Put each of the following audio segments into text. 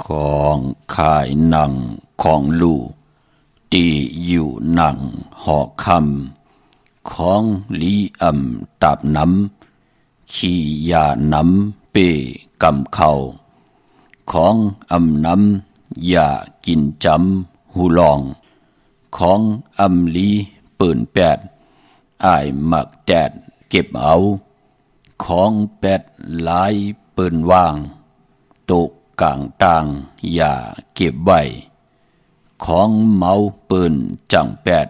ของขายหนังของลู่ตีอยู่หนังหอคำของลีตับน้ำขี้ยาน้ำเป้กำเขาของน้ำยากินจำหูลองของลีเปิ่นแปดอ้ายหมักแดดเก็บเอาของแปดหลายเปิ่นว่างตกกลางต่างอย่าเก็บไว้ของเมาเปิ่นจังแปด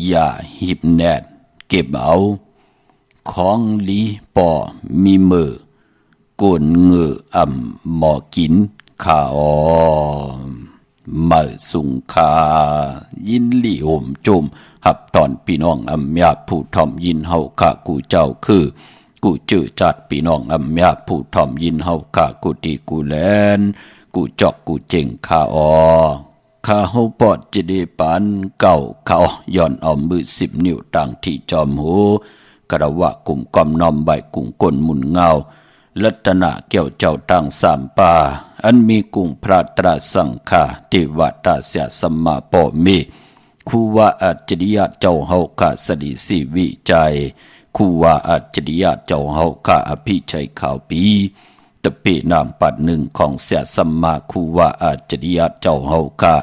อย่าหิบแนดเก็บเอาของลีปอมีมือก้นเงือหมอกินข้ามาสุงคายินหลี่โหมจุมหับตอนพี่น้องญาผู้ทอมยินเฮาข้ากูเจ้าคือกูจื้อจัดพี่น้องญาผู้ทอมยินเฮาข้ากูดีกูแลนกูจอกกูเจ๋งข้าข้าเฮาปอดจะได้ปานเก่าเขาย้อนเอามือ10 นิ้วต่างที่จอมหูกระวะกลุ่มกอมน้อมใบกุ้งก้นหมุนเงาลัตนะแก้วเจ้าตั้งสามป่าอันมีกุ้งพระตราสังฆาเทวตาเสียสัมมาปอมีคูว่าอัจฉริยะเจ้าเฮาข้าสดิสิวิจัยคูว่าอัจฉริยะเจ้าเฮาข้าอภิชัยข่าวปีตะเปนามปัดหนึ่งของเสียสัมมาคูว่าอัจฉริยะเจ้าเฮาข้า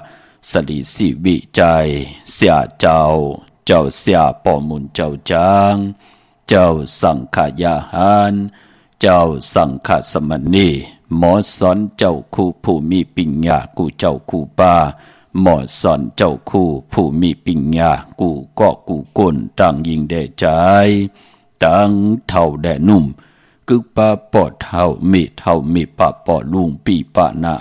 สดิสิวิจัยเสียเจ้าเสียปอมุนเจ้าจางเจ้าสังขยาหารเจ้าสังฆสมณีหมอสอนเจ้าคู่ผู้มีปัญญากูเจ้าคู่ป้าหมอสอนเจ้าคู่ผู้มีปัญญากูก็กูก้นตั้งยิงได้ใจตั้งเท่าแด่นุ่มกึกป้าปอดเท่ามีป้าปอดลุงปีป้านา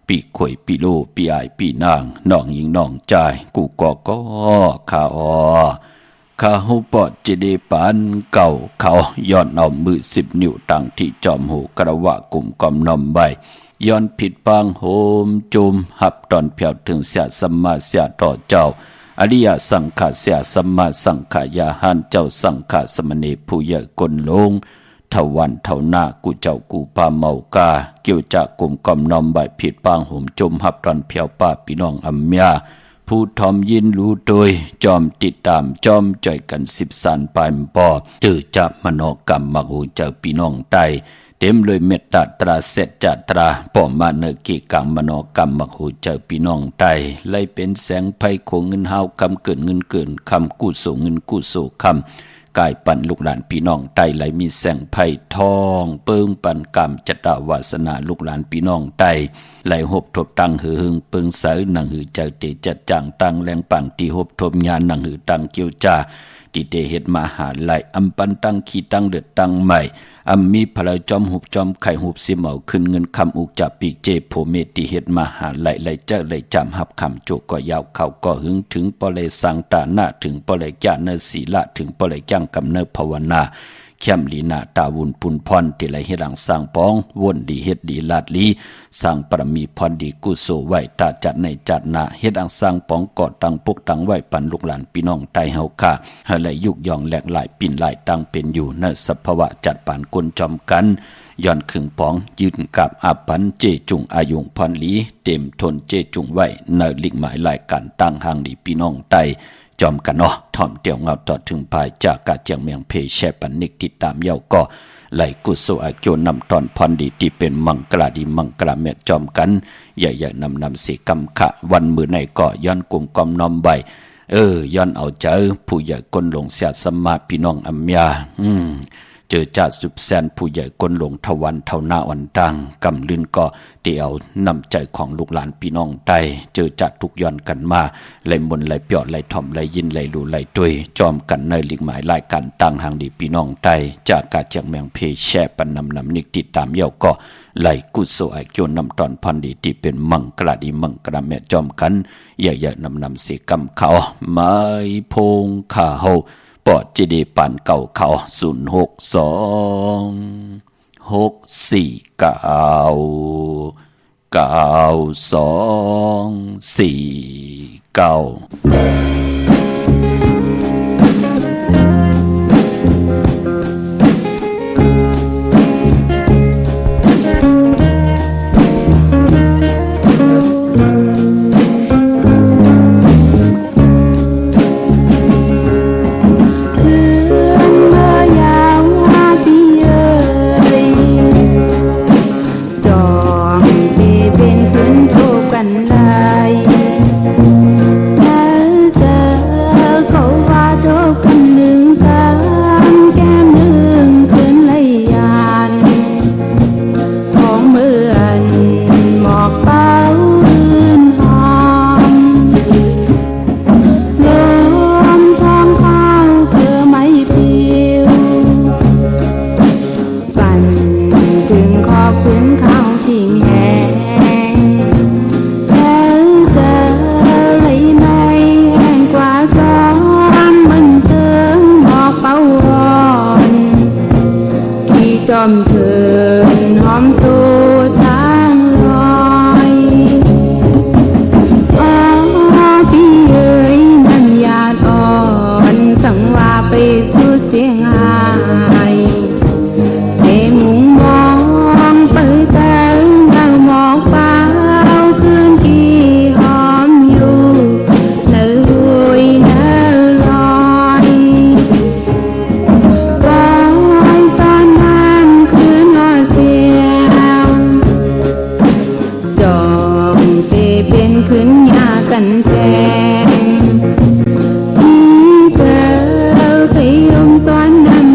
ปีข่อยปีโลปีอายปีนางน้องยิงน้องใจกูก็ข้าข้าหูปอดจะได้ปานเก่าเขาย้อนเอามือ10 นิ้วตั้งที่จอมหูกระวะกลุ่มกอมนอมใบย้อนผิดปางโหมจุมหับตอนเพียวถึงเสียสัมมาเสียต่อเจ้าอริยสังขารเสียสัมมาสังขายาหันเจ้าสังขารสมณีผู้ใหญ่กลลงเท่าวันเท่าหน้ากูเจ้ากูปาเมากาเกี่ยวจากกลุ่มกอมนอมใบผิดปางโหมจุมหับตอนเพียวป้าพี่น้องอัมยา ผู้ทอมยินรู้โดยจอมติดตามจอมใจกันสิบสานปลายปอจือจับมโนกรรมมักหูเจ้าพี่น้องไตเต็มเลยเมตตาตราเสจจตราปอมาเนกิกังมโนกรรมมักหูเจ้าพี่น้องไตไล่เป็นแสงไฟโคเงินเฮาคำเกินเงินเกินคำกู้สู่เงินกู้สู่คำกายปั่นลูกหลานพี่น้องไตไหลมีแสงไผ่ทองเปิงปั่นกรรมจตวาสนาลูกหลานพี่น้องไตไหลหบทบตังหือหึงเปิงเสยหนังหือเจ้าเตจัดจางตังแรงปังตีหบทบญาณหนังหือตังเกียวจ่าติเตเฮ็ดมาหาไหลอำปันตังขีตังเดือดตังใหม่อำมีพลายจอมหุบจอมไข่หุบสิเหมาขึ้นเงินคำอุกจับปีกเจโพเมติเฮ็ดมาหาไหลเจ้าไหลจำหับคำโจก็ยาวเข้าก็หึงถึงปอเลยสังตาหน้าถึงปอเลยญาเนศีละถึงปอเลยจังกำเนิดภาวนาเข้มลีนาตาวุนปุนพรที่ไหลเฮ็ดหลังสร้างปองวนดีเฮ็ดดีลาดลีสร้างปรมีพรดีกุโสไว้ตาจัดในจัดนาเฮ็ดหลังสร้างปองกอดตังปุกตังไว้ปันลูกหลานพี่น้องไตเฮาค่ะเฮาไหลยุกยองแหลกหลายปิ่นหลายตังเป็นอยู่ในสภาวะจัดปานกลจอมกันย้อนขึงปองยืนกับอาปันเจจุงอายุงพรลีเต็มทนเจจุงไว้ในลิกหมายหลายการตั้งห่างดีพี่น้องไตจอมกันเนาะถ่อมเตี่ยวเงาต่อถึงภายจากกาเจียงเมียงเพแชปันนิกติดตามเย้าก็ไหลกุศลอาโยนำตอนพรดีที่เป็นมังกราดีมังกราเมตจอมกันใหญ่ๆนำเสกำขะวันมือในก็ย้อนกลุ่มกอมนอมใบย้อนเอาเจอผู้ใหญ่กนหลงเสียสมาพี่น้องอัมยาเจอจ่าสุบแสนผู้ใหญ่กนหลงทวันเท่าหน้าวันตังกำลืนก็เดี่ยวนำใจของลูกหลานพี่น้องไตเจอจัดทุกย้อนกันมาไหลมนไหลเปียดไหลถ่อมไหลยินไหลดูไหลตุยจอมกันในลิกหมายรายการตั้งห่างดีพี่น้องไตจากกาเจียงเมียงเพแช่ปันนำนิกติดตามเย้าก็ไหลกุศลไอเกียวนำตอนพันดีที่เป็นมังกราดีมังกราแม่จอมกันใหญ่ๆนำเสกำเขาไม้พงข้าเฮาปอดจีดีปันเก่าเขา062699249จอมเถินหอมตัวทางลอยพี่เอ๋ยน้ำยาดอ่อนสังว่าไปสู่เสียงหายเอมุงมองเปิดตาเงาหมอกฟ้าคืนที่หอมอยู่เนื้อลุยเนื้อลอยขึ้นยากันแจงที่เธอเคยยมซ้อนน้ำ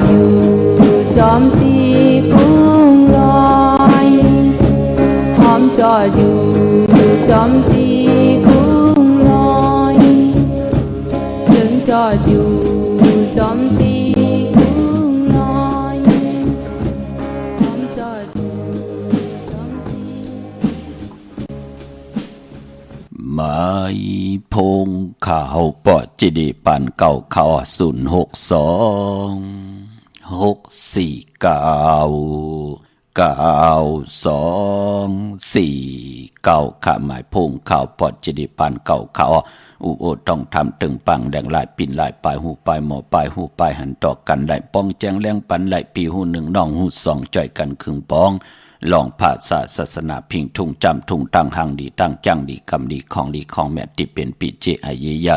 อยู่จอมตีกุ้งลอยหอมจอดอยู่จอมตีกุ้งลอยถึงจอดอยู่จอมตีกุ้งลอยหอมจอดอยู่จอมตีไม้พงข่าวปอจิดีปันเก่าข่าว0626499249ข่าหมายพงข่าวปอจิดีปันเก่าข่าวอุโอต้องทำตึงปังแดงลายปิ่นลายปลายหูปลายหมอปลายหูปลายหันต่อกันไหลป้องแจงแรงปันไหลปีหูหนึ่งน้องหูสองจ่อยกันครึ่งป้องลองภาษาศาสนาพิงทุ่งจำทุ่งตั้งหังดีตั้งจังดีคำดีของแม่ที่เป็นปีเจอายยะ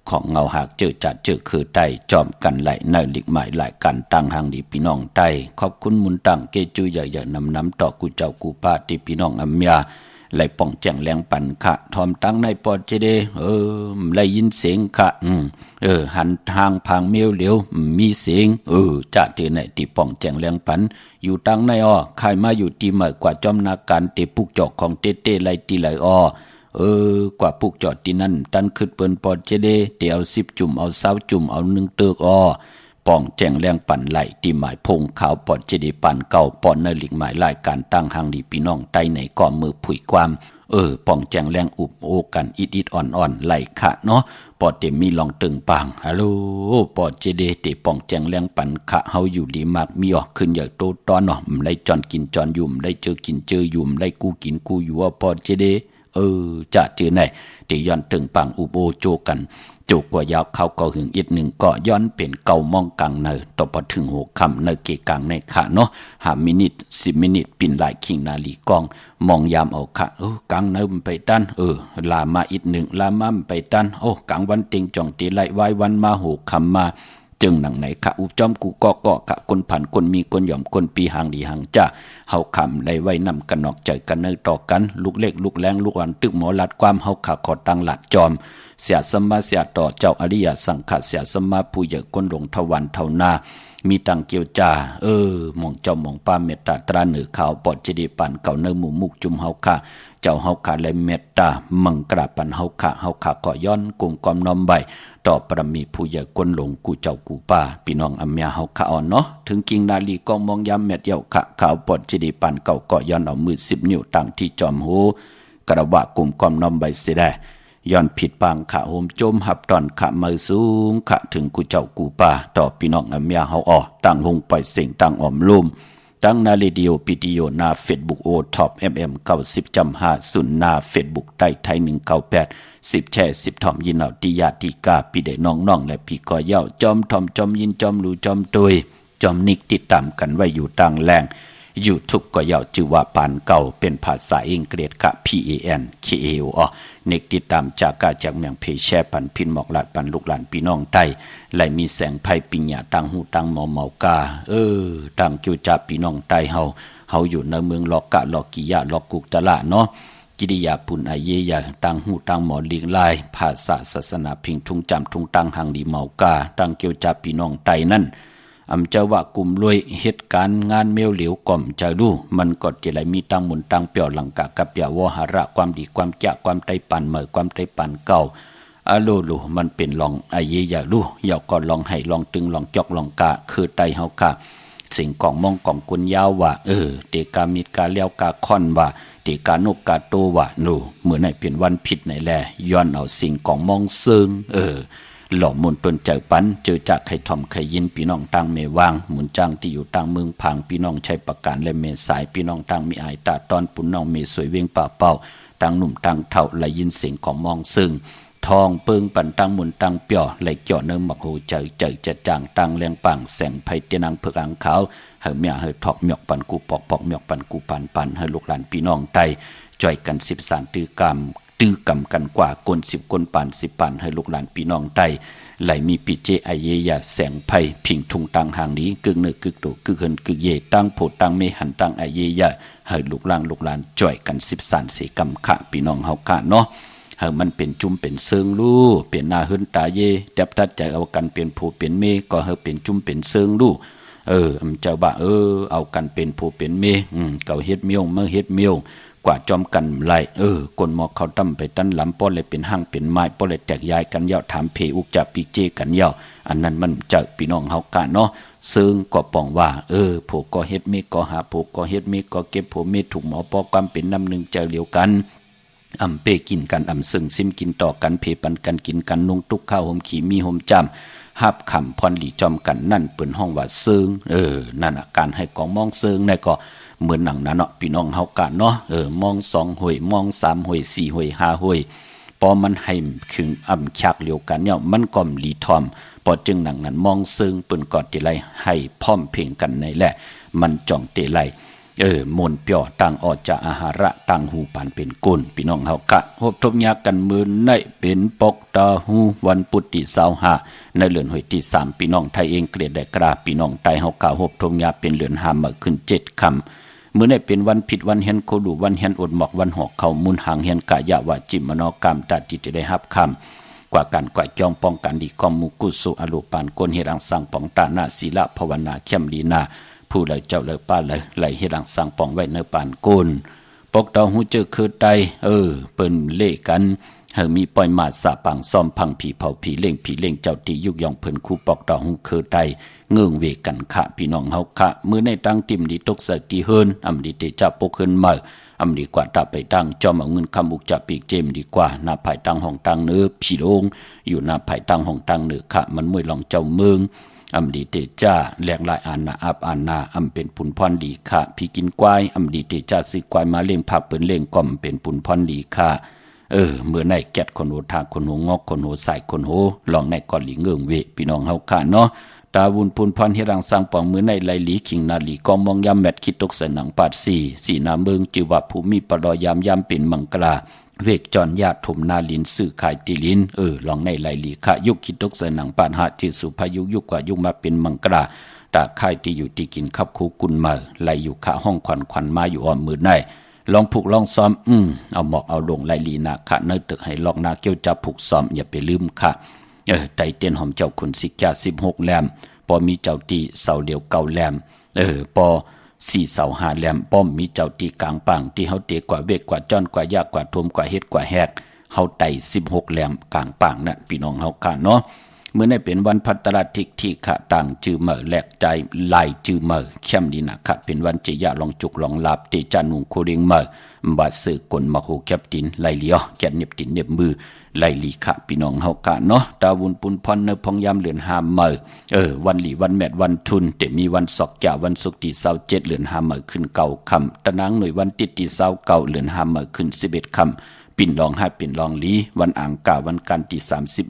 ของเงาหากเจอจัดเจอคือไตจอมกันไหลในลิกหมายหลายกันตั้งหังดีพี่น้องไตขอบคุณมุนตั้งเกจูใหญ่ๆนำต่อกูเจ้ากูป้าที่พี่น้องอัมยาไหลป่องแจงแรงปันขะทอมตั้งในปอดเจเดไหลยินเสียงขะหันทางพังเมียวเหลียวมีเสียงจะเจอในที่ป่องแจงแรงปันอยู่ตั้งในใครมาอยู่ที่เหมือกว่าจอมนาการเตปุกจอกของเต้ไหลตีไหลกว่าปุกจอดที่นั่นตันขึ้นเปิ้นปอดเจเดเดี๋ยว10 จุ่มเอา20 จุ่มเอา1 เตือกป่องแจงแรงปั่นไหลที่หมายพงขาวปอดเจดีปั่นเก่าปอนในหลิงหมายรายการตั้งหังดีพี่น้องใต้ในก่อมือผุยความป่องแจงแรงอุบโอกันอิดอ่อนไหลขะเนาะปอดเตมีลองตึงปังฮัลโหลปอดเจเดเตป่องแจงแรงปั่นขะเฮาอยู่ดีมากมีขึ้นใหญ่โตตอนเนาะไหลจอนกินจอนยุ่มไหลเจอกินเจอยุ่มไหลกูกินกูอยู่ปอดเจเดจะเจอไหนเตย้อนตึงปังอุบโอโจกันโจกว่ายาวเข้าก็หึงอีกหนึ่งก็ย้อนเป็นเก่ามองกลางเนอต่อพอถึงหัวคำเนอเกกลางในขาเนาะ5 มินิ10 มินิปิ่นหลายขิงนาลีกองมองยามเอาขะกลางเนอไปตันลามาอีกหนึ่งลามาไปตันกลางวันเต็งจ่องตีไหลไว้วันมาหัวคำมาจึงหนังไหนขะอุจอมกูก็ขะคนผ่านคนมีคนหย่อมคนปีหางดีหางจ้าเฮาคำไหลไว้นำกันนอกใจกันเนอต่อกันลูกเล็กลูกแรงลูกอ่อนตึกหมอลัดความเฮาขะขอตังหลัดจอมเสียสมมาเสียต่อเจ้าอริยสังฆเสียสมมาผู้ใหญ่ก้นหลงทวันเท่านามีตังเกียวจ่ามองเจ้ามองป้าเมตตาตราเหนือข่าวปอดเจดีปันเก่าเนื้อหมู่มุกจุมเฮาค่ะเจ้าเฮาค่ะและเมตตามังกราปันเฮาค่ะก็ย้อนกุมกอมน้อมใบต่อประมีผู้ใหญ่ก้นหลงกูเจ้ากูป้าพี่น้องอัมยาเฮาค่ะอ่อนเนาะถึงกิงนาลีกองมองยามเม็ดเยาค่ะข่าวปอดเจดีปันเก่าก็ย้อนเอามือ10 นิ้วตั้งที่จอมหูกระบะกุมกอมน้อมใบเสียได้ย้อนผิดปางขะโหมโจมหับตอนขะมือสูงขะถึงกูเจ้ากูป่าต่อพี่น้องอัมยาเฮาตั้งหงปล่อยเสียงตั้งอ่อมลุ่มตั้งนาเรดิโอปิดิโอนาเฟซบุ๊กท็อป90.50นาเฟซบุ๊กใต้ไทย198 10แชร์10ถอมยินเอาติยาติกาพี่ได้น้องและพี่ก็เย้าจอมทอมจอมยินจอมรูจอมตุยจอมนิกติดตามกันไว้อยู่ต่างแรงYouTube ก็เย้าชื่อว่าปานเก่าเป็นภาษาอังกฤษค่ะ PANKAO เนกติดตามจากเมืองเพแช่ปันพินหมอกหลาดปันลูกหลานพี่น้องใต้ไหลมีแสงไพ่ปิญญาตังหูตังหมอเมากาตังกิวจาพี่น้องใต้เฮาอยู่ในเมืองลอกกะลอกกิยะลอกกุกตะละเนาะกิริยาปุนอาเยยาตังหูตังหมอลีกลายภาษาศาสนาพิงทุ่งจำทุ่งตังหังดีเมากาตังกิวจาพี่น้องใต้นั่นอำเจ้าว่ากลุ่มรวยเหตุการณ์งานเมียวเหลียวก่อมจะรู้มันก็จะไหลมีตังหมุนตังเปียวหลังกะกับเปียววหาระความดีความจะความไตปันเหมยความไตปันเก่าลูมันเป็นลองไอเยอย่ารู้อย่าก็ลองให้ลองตึงลองจอกลองกะคือไตเฮาค่ะสิ่งของมองของกุญยาวว่าเตกามิดกาเลี้ยวกาค่อนว่าเตกานกกาโตว่าเหมือนให้เป็นวันผิดไหนแลย้อนเอาสิ่งของมองซึ่งหล่อมุนตนเจอปันเจอจากไข่ทอมไข่ยินพี่น้องตั้งเมวางหมุนจ้างที่อยู่ตั้งเมืองพังพี่น้องใช้ประการและเมสายพี่น้องตั้งมีอายตาตอนปุ่นน้องเมสวยเวียงป่าเป้าตั้งหนุ่มตั้งเท่าไหลยินเสียงของมองซึ่งทองเปิงปันตั้งหมุนตั้งเปียวไหลเจาะเนื้อหมักหูเจอจะจางตั้งแรงปังแสงไผ่เตนังเผือกอ่างขาวเฮาเมียเฮาทอกหมอกปันกูปอกหมอกปันกูปันเฮาลูกหลานพี่น้องไตจ่อยกัน13ตื้อกรรมกันกว่ากล10กลปัน10ปันให้ลูกหลานพี่น้องไตไหลมีปีเจไอเยยาแสงไผ่ผิงทุงตังหางนี้กึกเนื้อกึกโตกึกเฮินกึกเยตั้งโพตั้งเมหันตั้งไอเยยาให้ลูกหลานจ่อยกัน13เสกรรมขะพี่น้องเฮากะเนาะให้มันเป็นจุ่มเป็นเซิงลู่เป็นหน้าเฮินตาเยแดบทัดใจเอากันเป็นผู้เป็นเมก็ให้เป็นจุ่มเป็นเซิงลู่ เจ้าบ่าเอากันเป็นผู้เป็นเมเก่าเฮ็ดเมียวเมื่อเฮ็ดเมียวกว่าจอมกันไหลกนหมอกเขาตั้มไปตั้นหลำป้อเลยเป็นห้างเป็นไม้ป้อเลยแตกยายกันเยาถามเพอุกจับปีเจกันเยาอันนั้นมันเจอพี่น้องเฮากะเนาะซึ่งก็ปองว่าผู้ก็เฮ็ดเมก็หาผู้ก็เฮ็ดเมก็เก็บผู้เมถูกหมอปอความเป็นน้ำหนึ่งเจอเหลียวกันเปกินกันซึ่งซิมกินต่อกันเพปันกันกินกันนุ่งตุกข้าวห่มขี่มีห่มจำหับคำพรหลีจอมกันนั่นเปิ่นห้องว่าซึ่งนั่นการให้กองมองซึ่งนี่ก็เหมือนหนังนั้นเนาะพี่น้องเฮากะเนาะมอง2หวยมอง3หวย4หวย5หวยพอมันให้คึงคักเหลียวกันเนี่ยมันก็ลีทอมพอจึงหนังนั้นมองซึ่งเปิ่นกอดติไลให้พร้อมเพลงกันในแหละมันจ่องเตไลมนเปียวต่างออกจากอาหาระต่างหูปานเป็นกุลพี่น้องเฮากะฮบทบยากันมือในเป็นปกตาหูวันพุธที่25ในเดือนหวยที่3พี่น้องไทยเองเกลียดได้กราพี่น้องไทยเฮากะฮบทบยาเป็นเดือน5มาขึ้น7ค่ำมื้อนี้เป็นวันผิดวันเฮียนโคดูวันเฮียนอดหมอกวันหอกเข้ามุนหางเฮียนกะยะวาจิมโนกรรมตัดที่ได้รับคำกว่าการกว่าจองป้องกันดีกอมมุกุสุอโลปานกลเฮรังสังปองตานาศีละภาวนาเข้มลีนาผู้เลยเจ้าเลยป้าเลยไหลเฮรังสังปองไว้ในปานกุลปกตาหูเจอคือใดเปิ้นเล่กันมีปล่อยมาสะปังซ่อมพังผีเผาผีเล่งเจ้าตียุกยองเพิ่นคู่ปอกตาหูคือใดเงื่องเวกันขะพี่น้องเฮาขะมื้อในตั้งติ่มดีตกใส่ตีเฮินดีเตจับปกเฮินมาดีกว่าตาไปตั้งจอมเอาเงินคำอุกจับปีกเจมดีกว่าหน้าภายตั้งห้องตั้งเนื้อผีโลงอยู่หน้าภายตั้งห้องตั้งเนื้อขะมันมวยลองเจ้าเมืองดีเตจ้าแหลกลายอาณาอับอาณาเป็นปุนพรดีค่ะพี่กินควายดีเตจ้าซื้อควายมาเลี้ยงผักเปิ้นเลี้ยงก่อมเป็นปุนพรดีค่ะเมื่อในแกดคนโหทาคนโหงอกคนโหใส่คนโหลองในก่อนหลีเงื่องเวพี่น้องเฮาค่ะเนาะตาวุนปุนพรเฮรังสร้างปองมือในไหลหลีขิงนาลีกองมองยามแมดคิดตกใส่หนังปาดสี่นาเมืองจือว่าภูมิปรอยามเป็นมังกราเวกจรญาติถมนาลินสื่อขายติลินลองในไหลหลีขะยุคคิดตกใส่หนังปาดหาจิสุพายุยุกว่ายุมาเป็นมังกราตาค่ายที่อยู่ที่กินขับคูกุนมาไหลอยู่ขะห้องควันมาอยู่อ่อนมือในลองผูกลองซ้อมเอาหมอกเอาลงไหลหลีนาขะเนื้อตึกให้ลอกนาเกี้ยวจับผูกซ้อมอย่าไปลืมค่ะไตเตียนหอมเจ้าคุณสิกา16แลมปอมีเจ้าตีเสาเดียวเก่าแหลมปอ4เสา5แหลมป้อมมีเจ้าตีกลางปังที่เฮาเตกว่าเวกกว่าจ้อนกว่ายากกว่าทมกว่าเฮ็ดกว่าแฮกเฮาไต่16แหลมกลางปังนั่นพี่น้องเฮาค่ะเนาะเมื่อได้เป็นวันพัตตราทิกที่ขะต่างจือเหมอแหลกใจลายจือเหมอเข้มดีนะค่ะเป็นวันจิยะลองจุกลองลาบเตจานุงโคเริงเหมอบาสื่อกลมาโหแคบตินไหลเลียวแกนเน็บตินเน็บมือไหลลีขะพี่น้องเฮากะเนาะดาวุนปุนพรเนพองยามเหลือน5เหมอวันหลีวันแมดวันทุนแต่มีวันศอกจ่าวันศุกร์ที่27เหลือน5เหมอขึ้นเก่าค่ำตะนางหน่วยวันติดที่29เหลือน5เหมอขึ้น11ค่ำปิ่นรอง5ปิ่นรองลีวันอ่างกาวันกันที่31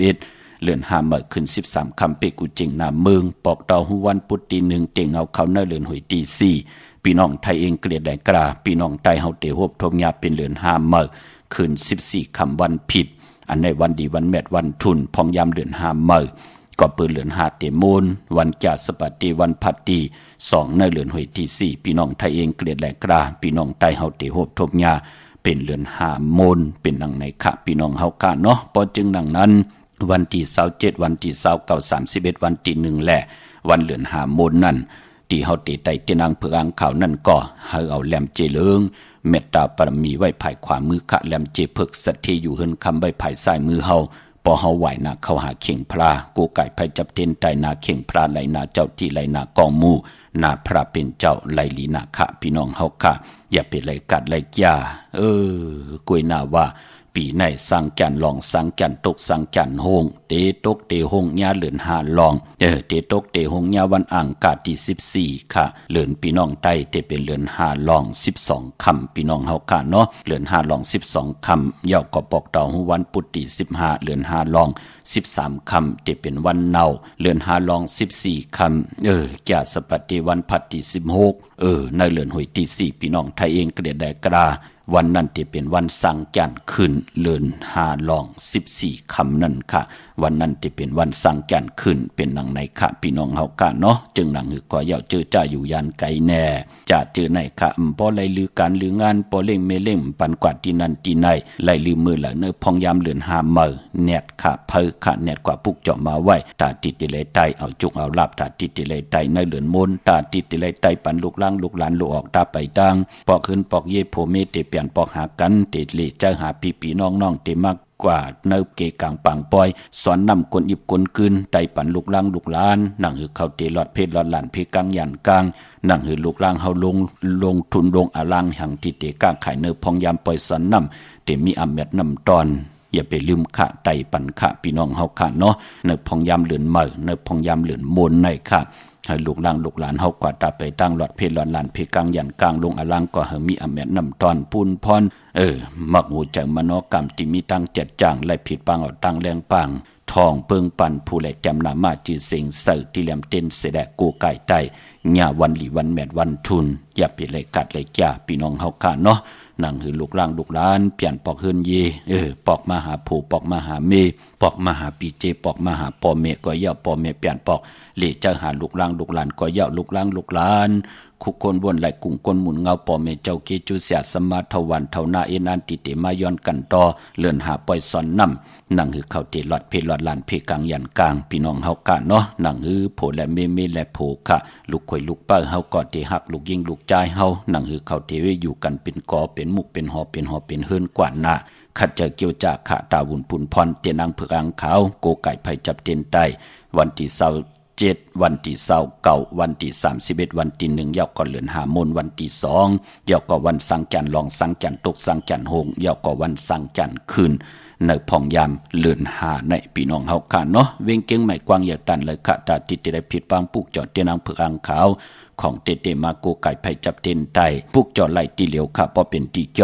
เหลือน5เหมอขึ้น13ค่ำเปกูจิงนาเมืองปอกตอหูวันพุธที่1เต็งเอาเขาเนเหลือนหวยที่4พี่น้องไทยเองเกลียดได้กราพี่น้องไทยเฮาเตฮบทงยาเป็นเหลือน5เหมอขึ้น14ค่ำวันผิดอันในวันดีวันแมดวันทุนพองยามเหลือน5เหมอก็เปิดเหลือน5เตมูลวันจาสปฏิวันพัดดี2ในเหลือนหวยที่4พี่น้องไทยเองเกลียดได้กราพี่น้องไทยเฮาเตฮบทงยาเป็นเหลือน5โมนเป็นดังในคะพี่น้องเฮากะเนาะพอจึงดังนั้นวันที่27วันที่29 31วันที่1แหละวันเหลือน5โมนนั่นที่เฮาเตไตเตนางเผืออังข่าวนั่นก็เฮาเอาแหลมเจเลิงเมตตาปรมีไว้ภายขวามือคะแหลมเจเพิกสัทเทอยู่เฮินคำไว้ภายซ้ายมือเฮาพอเฮาไหวนาเข้าหาเข่งพระกูไก่ไผจับเต้นไตนาเข่งพระไหลนาเจ้าที่ไหลนากองมูนาพระเป็นเจ้าไหลลีนาคะพี่น้องเฮาค่ะอย่าไปไหลกัดไหลจ้ากวยนาว่าปีในสังจันลองสังจันตกสังจันโฮงเตตกเตโฮงญาเหลือน5ลองเตตกเตโฮงญาวันอ่างกาที่14ค่ะเหลือนพี่น้องไต้เตเป็นเหลือน5ลอง12ค่ำพี่น้องเฮาค่ะเนาะเหลือน5ลอง12ค่ำยาวก็ปอกเต่าหูวันพุธที่15เหลือน5ลอง13ค่ำเตเป็นวันเนาเหลือน5ลอง14ค่ำแก่สปฏิวันพัดที่16ในเหลือนหวยที่4พี่น้องไทยเองเกลียดได้กรา วันนั้นที่เป็นวันสังจันทร์ขึ้นเลือน5ลอง14ค่ำนั่นค่ะวันนั้นที่เป็นวันสังจันทร์ขึ้นเป็นหนังในค่ะพี่น้องเฮากะเนาะจึงหนังหือก็เยาเจอจ้าอยู่ยานไกลแน่จะเจอในค่ะบ่ไล่ลือการลืองานบ่เล่งเมเล่งปันกว่าที่นั่นที่ไหนไล่ลือมือละเนอพองยามเลือน5มื้อแนดค่ะเพิ่ค่ะแนดกว่าปุกเจาะมาไว้ตาติดติเลยไตเอาจุกเอาลาบตาติดติเลยไตในเลือนมนตาติดติเลยไตปันลูกล้างลูกหลานลูกออกตาไปดังปอกขึ้นปอกเย่โพเมเตเปลี่ยนปอกหากันเตเลเจ้าหาพี่น้องๆเตมักกว่าเนิบเกกลางปังปอยสอนนำคนอิบคนคืนไตปันลูกล้างลูกหลานนั่งหือเขาเตลอดเพศลอดหลานเพกังยันกลางนั่งหือลูกล้างเฮาลงทุนลงอลังหังที่เตก้างขายเนิบพองยามปอยสอนนำเตมีอำเม็ดนำตอนอย่าไปลืมขะไตปันขะพี่น้องเฮาขะเนาะเนิบพองยามเหลือนเมื่อเนิบพองยามเหลือนมนในค่ะให้ลูกหลานลูกหลานเฮากว่าตาไปตั้งหลอดเพลหลอดหลานเพกังยันกลางลงอลังก็เฮมีอำเม็ดนำตอนปูนพรมักหูใจมโนกรรมที่มีตั้งเจ็ดจางไล่ผิดปังเอาตั้งแรงปังทองเปิงปันผู้แหลกแจมนามาจือเสียงเสิร์ที่เหลี่ยมเต้นเสดะกูไก่ไตญาวันหลีวันแมดวันทุนอย่าไปเลยกัดเลยจ้าพี่น้องเฮาค่ะเนาะนั่งหือลูกล่างลูกหลานเปลี่ยนปอกเฮือนเยปอกมาหาผู้ปอกมาหาเมปอกมาหาปีเจปอกมาหาพ่อเมก็ย่าพ่อเมเปลี่ยนปอกเลจะหาลูกล่างลูกหลานก็ย่าลูกล่างลูกหลานคุกคนวนไหลกุ่งคนหมุนเงาพ่อเมเจ้าเกจุเสียสมาทวันเท่านาเอนันติเตมาย้อนกันต่อเลื่อนหาปล่อยสอนนำนั่งหือเข้าเตลอดเพลอดลานเพกลางยันกลางพี่น้องเฮากะเนาะนั่งหือโผและเมและโผค่ะลูกข่อยลูกเป้าเฮาก็เตหักลูกยิงลูกใจเฮานั่งหือเข้าเตอยู่กันเป็นกอเป็นมุกเป็นหอเป็นเฮือนกว่าหน้าขัดเจอเกี่ยวจากขะตาวุ่นปุ่นพรเตนังเผือกอังขาวโกไก่ไผจับเต็นไตวันที่7วันที่29วันที่31วันที่1ยาวก็เลือนหามนวันที่2ยาวก็วันสังจันทร์ลองสังจันทร์ตกสังจันทร์หงยาวก็วันสังจันทร์คืนในพองยามเลือนหาในพี่น้องเฮาค่ะเนาะเวงเก่งไม่กว้างอย่าตันเลยค่ะตาติดได้ผิดปางปุกจอดเตนังเผือกอังขาวของเตมาโกไก่ไผจับเต็นไตปุกจอดไหลตีเหลียวค่ะพอเป็นตีจ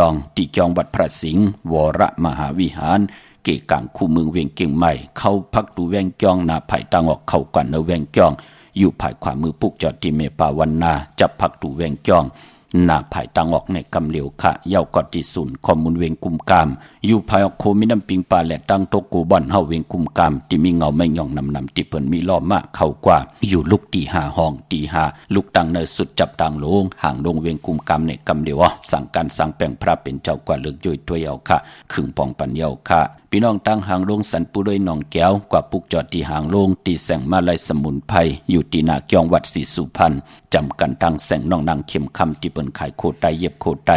องวัดพระสิงห์วรมหาวิหารเกกังคู่เมืองเวียงเก่งใหม่เข้าพักดูแวงจองหน้าไผ่ตังออกเข้ากว่าเนแวงจองอยู่ภายขวามือปุกจอดที่เมปาวันนาจับพักดูแวงจองหน้าไผ่ตังออกในกำเหลียวค่ะเย้ากอดที่ศูนย์ข้อมูลเวงกุมกามอยู่ภายออกโคมิน้ำปิงปลาและตั้งโตกูบอนเฮาเวงกุมกามที่มีเงาไม่ย่องนำที่เพิ่นมีล้อมากเข้ากว่าอยู่ลุกตีหาห้องตีหาลุกตังเนสุดจับตังลงห่างลงเวงกุมกามในกำเหลียวสั่งการสั่งแปลงพระเป็นเจ้ากว่าเลือกย่อยตัวเยาค่ะขึงปองปัญเยาค่ะพี่น้องตั้งหางลงสันปุด้วยหนองแก้วกว่าปุกจอดที่หางลงตีแสงมาลายสมุนไพรอยู่ที่นาเกียงวัดศรีสุพรรณจำกันตั้งแสงน้องนางเข้มคำที่เปิ้นขายโคไตเย็บโคไต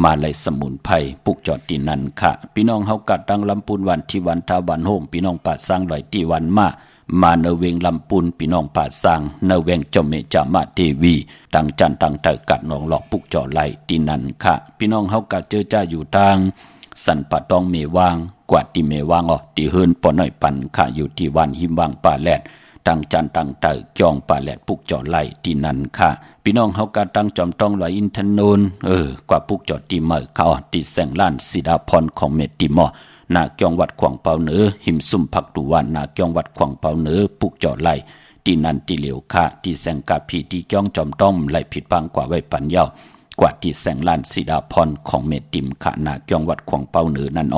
มาลายสมุนไพรปุกจอดที่นั่นค่ะพี่น้องเฮากัดตั้งลำปูนวันที่วันทาวันโฮมพี่น้องป่าสร้างลอยที่วันมาเนเวงลำปูนพี่น้องป่าสร้างเนเวงเจ้าเมจามาเทวีตั้งจันตั้งเตอกัดหนองหลอกปุกจอดไหลที่นั่นค่ะพี่น้องเฮากัดเจอจ้าอยู่ทางสันปะตองเมวางกว่าที่เมวางที่เฮินปอน้อยปันค่ะอยู่ที่วันหิมวางป่าแลดตั้งจันตั้งเตอจองป่าแลดปุกจอดไหลที่นั่นค่ะพี่น้องเฮากัดตั้งจอมต้องลอยอินทนนท์กว่าปุกจอดที่เมื่อเขาที่แสงล้านสีดาพรของเมติมอนาเกียงวัดขวางเปาเหนือหิมซุ่มพักตุวันนาเกียงวัดขวางเปาเหนือปุกจอดไหลที่นั่นที่เหลียวค่ะที่แสงกาพีที่เกียงจอมต้องไหลผิดบางกว่าไว้ปันเยากว่าที่แสงล้านสีดาพรของเมติมค่ะนาเกียงวัดขวางเปาเหนือนั่น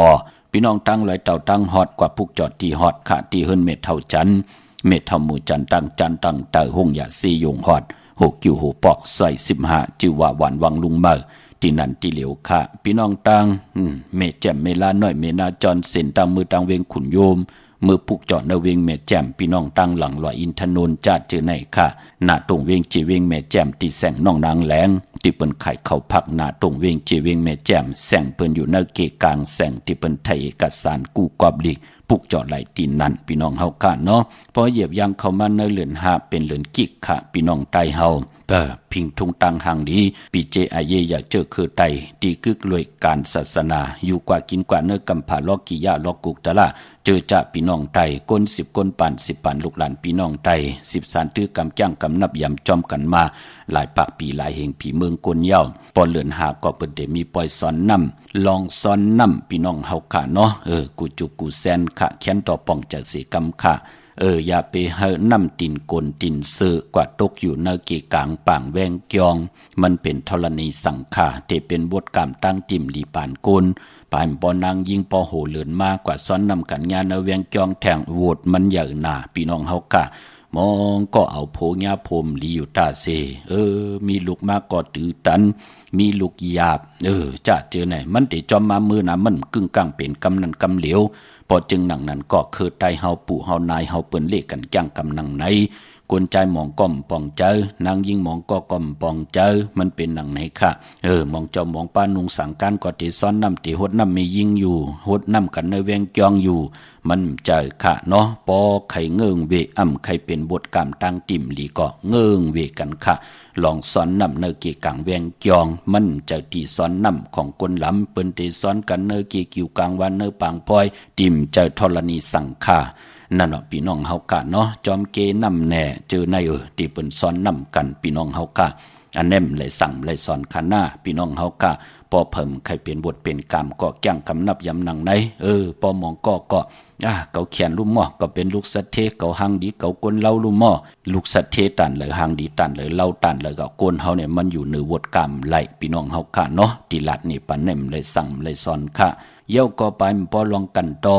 พี่น้องตั้งลอยเต่าตั้งฮอดกว่าปุกจอดที่ฮอดค่ะที่เฮิรนเมทเท่าจันเมทเท่าหมู่จันตั้งเต่าหงยาซียงฮอดหกกิ่วหูปอกใส่15จิวว่าหวานวังลุงเมื่อที่นั่นที่เหลียวค่ะพี่น้องตั้งเมแจ่มเมลาน้อยเมนาจรเส้นตั้งมือตั้งเวงขุนโยมมือปุกจอดในเวงเมแจ่มพี่น้องตั้งหลังลอยอินทนนท์จัดเจอในค่ะหน้าตรงเวงจีเวงเมแจ่มที่แสงน้องนางแหลงที่เปิ้นไข่เข้าพักหน้าตรงเวงจีเวงเมแจ่มแสงเปิ้นอยู่ในเกกลางแสงที่เปิ้นไทยเอกสารกู้กอบลีกปุกจอดไหลตีนั่นพี่น้องเฮาค่ะเนาะพอเหยียบยางเข้ามาในเรือนหาเป็นเรือนกิกค่ะพี่น้องไตเฮาพิงทุงตังหางดีปีเจอาเยอยากเจอคือไตตีกึกลวยการศาสนาอยู่กว่ากินกว่าเนื้อกำผาลอกกิยาลอกกุกตะละเจอจะพี่น้องไตก้น10ก้นป่าน10ป่านลูกหลานพี่น้องไต10สารตื้อกำจ้างกำนับยำจอมกันมาหลายปากปีหลายแห่งผีเมืองกวนเย้าปอเลือนหาก็เปิดเดมีปล่อยสอนนำลองสอนนำพี่น้องเฮาค่ะเนาะกูจุกูแซนค่ะแค้นต่อป้องจะเสกำค่ะ อย่าไปเฮน้ำตินกลตินเสือกว่าตกอยู่ในเกกางป่างแวงกยองมันเป็นธรณีสังฆาที่เป็นบทกรรมตั้งติ่มลีปานกุลปานปอนางยิงปอโหเลือนมากกว่าซ้อนนำกันงานในแวงกยองแทงโหวดมันใหญ่หนาพี่น้องเฮากะมองก็เอาโพญาพรมลีอยู่ตาเซมีลูกมากก็ตือตันมีลูกหยาบจะเจอไหนมันติจอมมามือนะมันกึ่งกลางเป็นกำนันกำเหลียวพอจึงหนังนั้นก็คือไตเฮาปู่เฮานายเฮาเปิ้นเลขกันจ้างกำนังไหนกวนใจมองก้อมปองเจอนางยิงมองก็ก้อมปองเจอมันเป็นหนังไหนค่ะมองเจ้ามองป้านุงสังการก็ติซ้อนน้ำติหดน้ำมียิงอยู่หดน้ำกันในแวงจองอยู่มันเจอค่ะเนาะปอไข่เงิงเวใครเป็นบทกรรมตั้งติ่มหลีก็เงิงเวกันค่ะลองซ้อนน้ำเนเกี่ยกังแวงจองมันจะตีซ้อนน้ำของคนล้ำเปิ้นตีซ้อนกันเนเกี่ยกิวกลางวันเนปางปอยติ่มเจอธรณีสังฆานั่นเนาะพี่น้องเฮากะเนาะจอมเกนำแน่เจอในที่เปิ้นซ้อนนำกันพี่น้องเฮากะอันแนมเลยสั่งเลยสอนคณะพี่น้องเฮากะปอเพิ่มใครเป็นบทเป็นกรรมก็จ้างกำนับยำนังไหนปอมองก็เกาเขียนลูกหม้อก็เป็นลูกสัตเทเกาหังดีเกาก้นเล่าลูกหม้อลูกสัตเทตันเลยหังดีตันเลยเล่าตันเลยก็ก้นเฮาเนี่ยมันอยู่ในบทกรรมไหลพี่น้องเฮากะเนาะติลัดนี่ปันแนมเลยสั่งเลยสอนค่ะเย้าก็ไปปอลองกันต่อ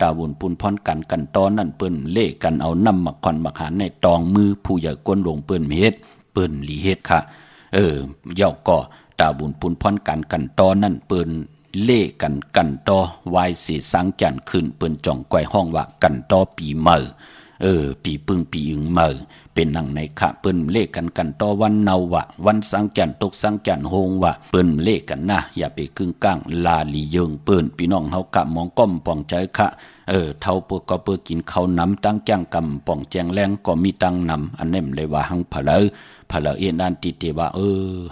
ตาวุนปุนพรกันต่อนั่นเปิ้นเล่กันเอาน้ำหมักควันหมักหานในตองมือผู้ใหญ่ก้นลงเปิ้นเฮ็ดเปิ้นลีเฮ็ดค่ะเย้าก็ตาบุญปุนพรกันต่อนั่นเปิ้นเล่กันต่อวายสีสังจันขึ้นเปิ้นจ่องก้อยห้องว่ากันต่อปีเมื่อปีปึงปีอึงเมื่อเป็นหนังในขะเปิ้นเล่กันต่อวันเนาวะวันสังจันตกสังจันโฮงวะเปิ้นเล่กันนะอย่าไปกึ่งกลางลาลีเยิงเปิ้นพี่น้องเฮากะมองก้อมป่องใจค่ะเท่าเปิ้ก็เปิ้กินข้าวน้ำตั้งจ้างกำป่องแจงแรงก็มีตั้งนำอันเน่มเลยว่าหังผะเลเอ็นอันติเตว่า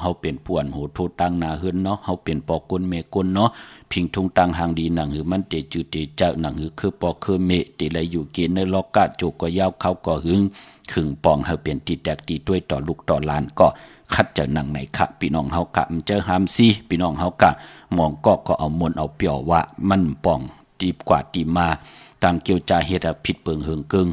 เฮาเป็นป่วนโหโทตั้งนาเฮือนเนาะเฮาเป็นปอกลเมกลเนาะพิงทุงตังหางดีหนังหือมันเตจือเตเจ้าหนังหือคือปอคือเมติเลยอยู่เกณฑ์ในลอกกะโจกก็ยาวเขาก็หึงขึงปองเฮาเป็นติแตกตีด้วยต่อลูกต่อหลานก็คัดเจอหนังไหนค่ะพี่น้องเฮากะมันเจอหามซีพี่น้องเฮากะมองก็เอามนเอาเปียวว่ามันปองตีกว่าตีมาต่างเกี่ยวจาเฮ็ดผิดเปิงเหิงเกิง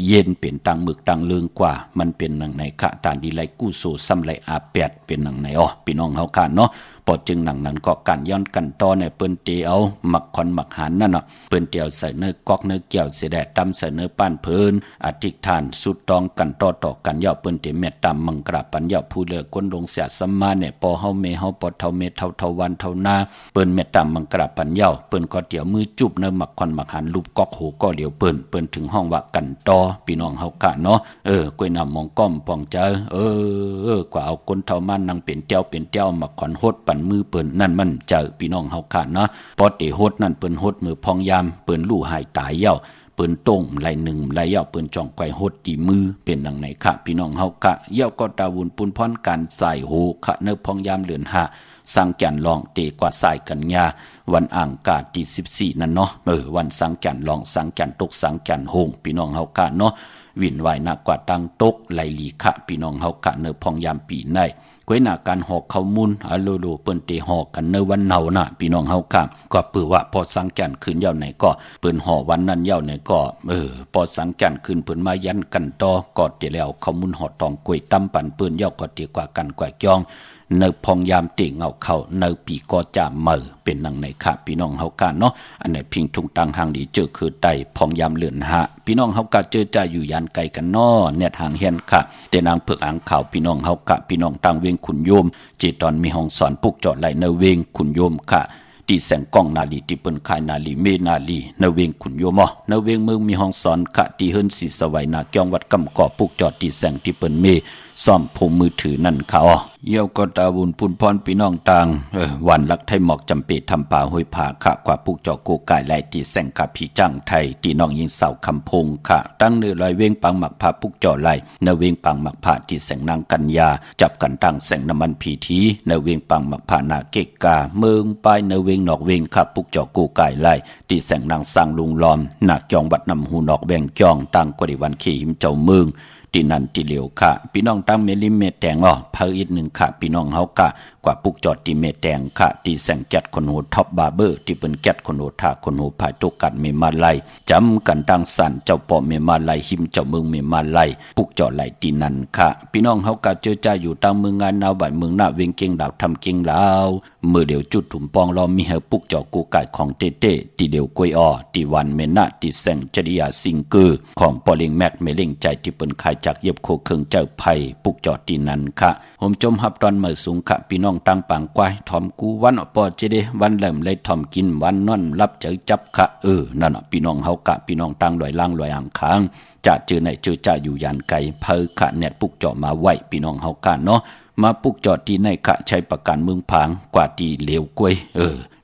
เย็นเป็นต่างหมึกต่างเลืองกว่ามันเป็นหนังไหนคะตานดีไลกู้โซซ้ำไหลอาแปดเป็นหนังไหนพี่น้องเฮาค่ะเนาะพอจึงหนังนั้นก็การย้อนกันต่อในเปิ้นเตียวหมักคอนหมักหันนั่นเนาะเปิ้นเตียวใส่เนื้อกอกเนื้อเกี่ยวเสด็จตำใส่เนื้อป้านเพิ่นอธิษฐานสุดตองกันต่อกันย่อเปิ้นเตเมตตามมังกราปัญญาผู้เลือก้นลงเสียสัมมาเนี่ยปอเฮาเมเฮาปอเท่าเมเท่าวันเท่านาเปิ้นเมตตามมังกราปัญญาเปิ้นก็เตียวมือจุบเนื้อหมักคอนหมักหันรูปกอกโหก็เดียวเปิ้นถึงห้องว่ากันต่อพี่น้องเฮากะเนาะกล้วยน้ำมองก้อมปองเจอกว่าเอาคนเท่ามันนางเป็นเตี้ยวหมักคอนโหดปั่นมือเปิ้นนั่นมันเจอพี่น้องเฮาค่ะนะปอเตโหดนั่นเปิ้นโหดมือพองยามเปิ้นลู่หายตายเย้าเปิ้นต้งไหลหนึ่งไหลเย้าเปิ้นจ่องไกวโหดตีมือเป็นดังไหนค่ะพี่น้องเฮาค่ะเย้าก็ตาวุนปุนพรการใส่โหค่ะเนพองยามเดือน5สังจันลองเตกว่าสายกันยาวันอ่างกาที่14นั่นเนาะวันสังจันลองสังจันตกสังจันโฮงพี่น้องเฮาค่ะเนาะวินไหวหนักกว่าตังตกไหลหลีค่ะพี่น้องเฮาค่ะเนพองยามปีในก้วยหน้าการหอกข้าวมูลอโลโลเปิ้นเตหอกกันในวันเนาน่ะพี่น้องเฮาค่ะก็ปือว่าพอสังจันขึ้นยาวไหนก็เปิ้นหอวันนั้นยาวไหนก็พอสังจันขึ้นเปิ้นมายันกันต่อก็เตแล้วข้าวมูลหอตองกล้วยตำปั่นเปิ้นยาวก็เตกว่ากันกว่าจองในพองยามเต่งเอาเข้าในปีก็จะเมื่อเป็นนังในค่ะพี่น้องเฮากะเนาะอันไหนพิงทุงตังหางดีเจอคือไตพองยามเลือนหะพี่น้องเฮากะเจอใจอยู่ยันไกลกันน้อเน็ตหางเฮียนค่ะแต่นางเพิกอ่างข่าวพี่น้องเฮากะพี่น้องตังเวงขุนโยมจิตอนมีห้องสอนปุกเจาะไหลในเวงขุนโยมค่ะที่แสงกล้องนาลีที่เปิ้นขายนาลีเมนาลีในเวงขุนโยมในเวงเมืองมีห้องสอนค่ะที่เฮิรนศรีสวัยนาเกียงวัดกำกอปุกเจาะที่แสงที่เปิ้นเมซ่อมพงมือถือนั่นเขาเยี่ยวก็ตาบุญปุนพรพี่น้องต่างวันลักไทยหมอกจำเปทำป่าห้วยผาขะกว่าปุกเจาะโกกายไหลตีแสงกับพี่จ้างไทยตีน้องยิงเสาคำพงขะตั้งเนื้อลอยเว้งปังหมักผาปุกเจาะไหลเนเว้งปังหมักผาที่แสงนางกัญญาจับกันตั้งแสงน้ำมันผีทีเนเว้งปังหมักผานาเกกาเมืองปลายเนเว้งนอกเว้งขะปุกเจาะโกกายไหลตีแสงนางสร้างลุงล้อมหนักจองบัดนำหูนอกแบ่งจองตั้งกว่าวันขี่หิมเจ้าเมืองตี ที่นั่นที่เหลียวค่ะพี่น้องตั้งเมลิมเมแตงเพิ่อีกหนึ่งค่ะพี่น้องเฮากะกว่าปุกจอดที่เมแตงค่ะที่แสงแก๊ดคนหูท็อปบาร์เบอร์ที่เป็นแก๊ดคนหูท่าคนหูผายตุกันเมมาไลจำกันดังสั่นเจ้าปอเมมาไลหิมเจ้าเมืองเมมาไลปุกจอดไหลที่นั่นค่ะพี่น้องเฮากะเจอใจอยู่ตั้งเมืองงานนาวบ่ายเมืองหน้าเวียงเก่งดาวทำเก่งลาวมือเดียวจุดถุมปองรอมีเฮปุกจอกูไก่ของเต้เต้ที่เดียวกวยที่วันเมนะที่แสงจริยาสิงกือของปอลิงแม็กเมเล่งใจที่เปิ้นขายจากเย็บโคเครื่องเจ้าไผ่ปุกจอดที่นั่นค่ะผมจมหับตอนเมื่อสูงค่ะพี่น้องตั้งปางกวายถอมกูวันปอเจเดวันเริ่มเลยถอมกินวันนอนรับเจอจับค่ะนั่นพี่น้องเฮากะพี่น้องตั้งลอยล่างลอยอ่างค้างจะเจอในเจอจ่าอยู่ยานไกลเพอค่ะเน็ตปุกจอมาไว้พี่น้องเฮากะเนาะมาปุกจอดที่ในขะใช้ประกันเมืองผางกว่าที่เหลวกล้วย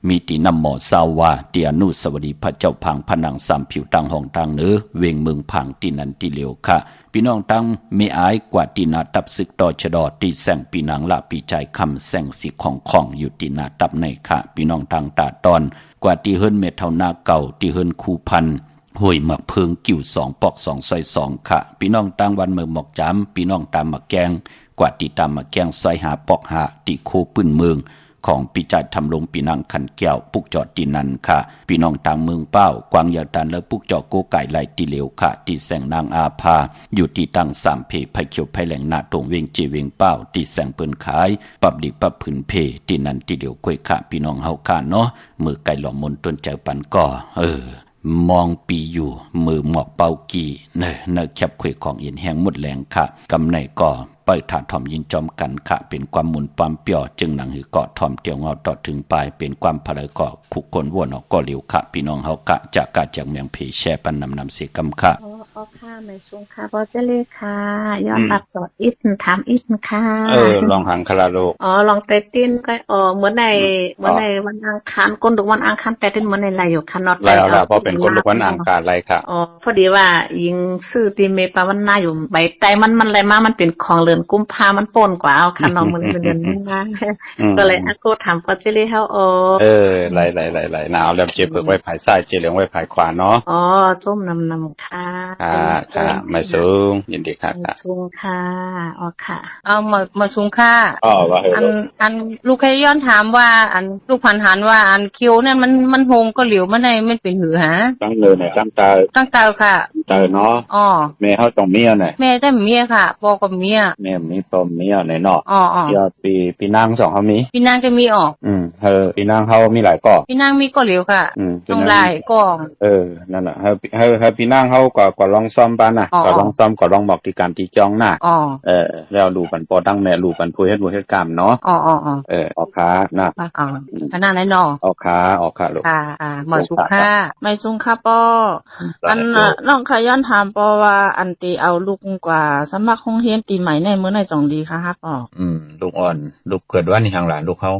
มีตีนำหมอสาวาเตียนุสวดีพระเจ้าพังผนังสามผิวตังห้องทางเหนือเวงเมืองพังที่นั้นที่เหลวค่ะพี่น้องตั้งไม่อายกว่าที่นาตับศึกต่อชะดอที่แสงปีนางละปีใจคำแสงสีของอยู่ที่นาตับในค่ะพี่น้องตั้งตาตอนกว่าที่เฮิรนเมทเท่านาเก่าที่เฮิรนคูพันห้วยหมักเพิงกิ่ว2ปอก2ซอย2ค่ะพี่น้องตั้งวันเมืองหมอกจำพี่น้องตามมาแกงกว่าที่ตามมาแกงซอยหาปอกหาที่โคปื้นเมืองของปีจัดทำลงปีนังขันแก้วปุกจอดที่นั่นค่ะพี่น้องต่างเมืองเป้ากวางยาวตันและปุกจอดโกไก่ไหลที่เหลวค่ะที่แสงนางอาภาอยู่ที่ตั้งสามเพไผ่เขียวไผ่แหลงหน้าตรงเวงเจเวงเป้าที่แสงเปิ้นขายปับดิปับผืนเพที่นั่นที่เหลวกล้วยค่ะพี่น้องเฮาค่ะเนาะมือไก่หล่อมนต้นเจ้าปันก่อมองปีอยู่มือหมอกเป่ากีเนแคบคุยของอินแห้งหมดแรงค่ะกำในก่อปล่อยถาดถ่อมยินจอมกันค่ะเป็นความหมุนความเปียวจึงหนังหือเกาะถ่อมเตียวเงาต่อถึงปลายเป็นความพลายก่อขุกคนวนออกก็เหลียวค่ะพี่น้องเฮากะจากกาจากเมียงเพแช่ปันนำเสียกำค่ะค่ะไม่สูงค่ะพอจะเลยค่ะย้อนรับต่ออิทถามอิทค่ะลองหังคาราโลลองเตติ้นก็เหมือนในวันอังคารก้นดุวันอังคารแต่ติ้นเหมือนในไรอยู่ค่ะนอตไรเอาละเพราะเป็นก้นดุวันอังคารไรค่ะพอดีว่ายิงซื้อตีเมปาวันหน้าอยู่ใบใจมันอะไรมามันเป็นของเรือนกุมภามันป่นกว่าเอาค่ะน้องมันเดือนนี้นะก็เลยอากูถามพอจะเลยเฮาไรหนาวแล้วเจ็บเปิดไว้ภายซ้ายเจเหลืองไว้ภายขวาเนาะส้มนำค่ะค่ะไม่สูงยินดีค่ะสูงค่ะค่ะมาสูงค่ะว่าอันลูกเคยย้อนถามว่าอันลูกพันหันว่าอันคิวเนี่ยมันหงก็เหลียวมันในมันเป็นหือหาตั้งเลยเนี่ยตั้งเตาค่ะเตาเนาะแม่เขาต้องเมียเนี่ยแม่ได้เมียค่ะพ่อก็เมียแม่มีพ่อเมียในเนาะยอดปีนาง2เขามีปีนางก็มีออกปีนางเขามีหลายก่อปีนางมีก็เหลียวค่ะต้องหลายกองนั่นน่ะให้ปีนางเขาก็ลองซ้อมปานน่ะก็ลองซ้อมก็ลองบอกที่การที่จ้องหน้าแล้วดูปันปอตั้งแม่ดูปันพูดให้ดูให้กรรมเนาะออกขานะขนาดไหนเนาะออกขาลูกมาสุค่ะไม่สุงค่ะป้ออันน้องขย้อนถามป้อว่าอันตีเอาลูกกว่าสมัครโรงเรียนตีใหม่ในมื้อไหนจ่องดีค่ะครับป้อลูกอ่อนลูกเกิดวันนี้ทางหลานลูกเขา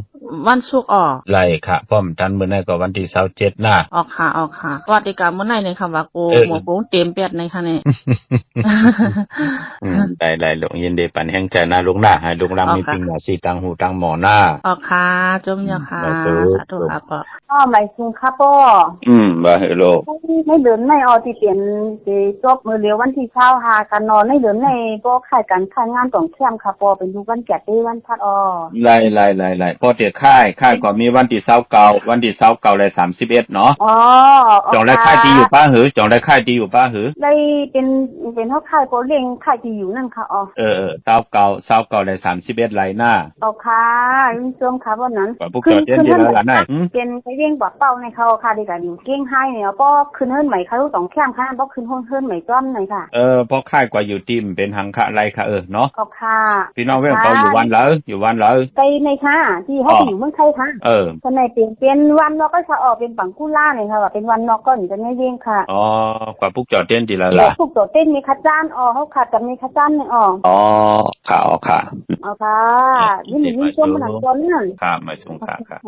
วันศุกร์ไล่ค่ะพร้อมทันมื้อไหนก็วันที่27นะออกค่ะวัติกรรมมื้อไหนในคำว่าโกหมอโกเต็มเปียดในค่ะนี่ได้ลูกยินดีปันแห่งใจนะลูกหน้าให้ลูกลำมีปิงหน้าสีตังหูตังหมอหน้าค่ะจมยาค่ะสาธุครับป้อไม่ซุงค่ะป้อว่าเฮโลไม่เดินในที่เปลี่ยนจบมื้อเร็ววันที่25กันนอนในเดินในบ่ค่ายกันค่ายงานต้องเข้มค่ะป้อเป็นอยู่วันแก่dayวันพัดไล่พอเตียค่ายก็มีวันที่29วันที่29และ31เนาะจองได้ค่ายที่อยู่ป้าหือจองได้ค่ายที่อยู่ป้าหือได้เป็นเฮาค่ายบ่เลี้ยงค่ายที่อยู่นั่นค่ะ29และ31ไล่หน้าค่ะยิ่งเติมค่ะบ่นั้นพวกจอดเย็นดีแล้วล่ะนายเป็นไปเลี้ยงบักเป้าในเขาค่ะดีก็อยู่เก้งให้เนี่ยบ่ขึ้นเฮิรนใหม่เขาต้องแคมค่ะบ่ขึ้นเฮิรนใหม่จ้อมหน่อยค่ะพอค่ายกว่าอยู่ติ่มเป็นหังคะไรค่ะเนาะค่ะพี่น้องเว้นเปาอยู่วันแล้วไปในค่ะที่เฮาอยู่เมืองไทยค่ะคนไหนเปลี่ยนวันเนาะก็จะออกเป็นปังกุล่าเนี่ยค่ะว่าเป็นวันเนาะก็ถึงจะไม่เลี้ยงค่ะกว่าพวกจอดเต้นดีแล้วล่ะพวกจอดเต้นมีค่าจ้างเฮาขาดกับมีค่าจ้างเนี่ยค่ะค่ะยิ่งจมมันจนนั่นค่ะไม่สูงค่ะเ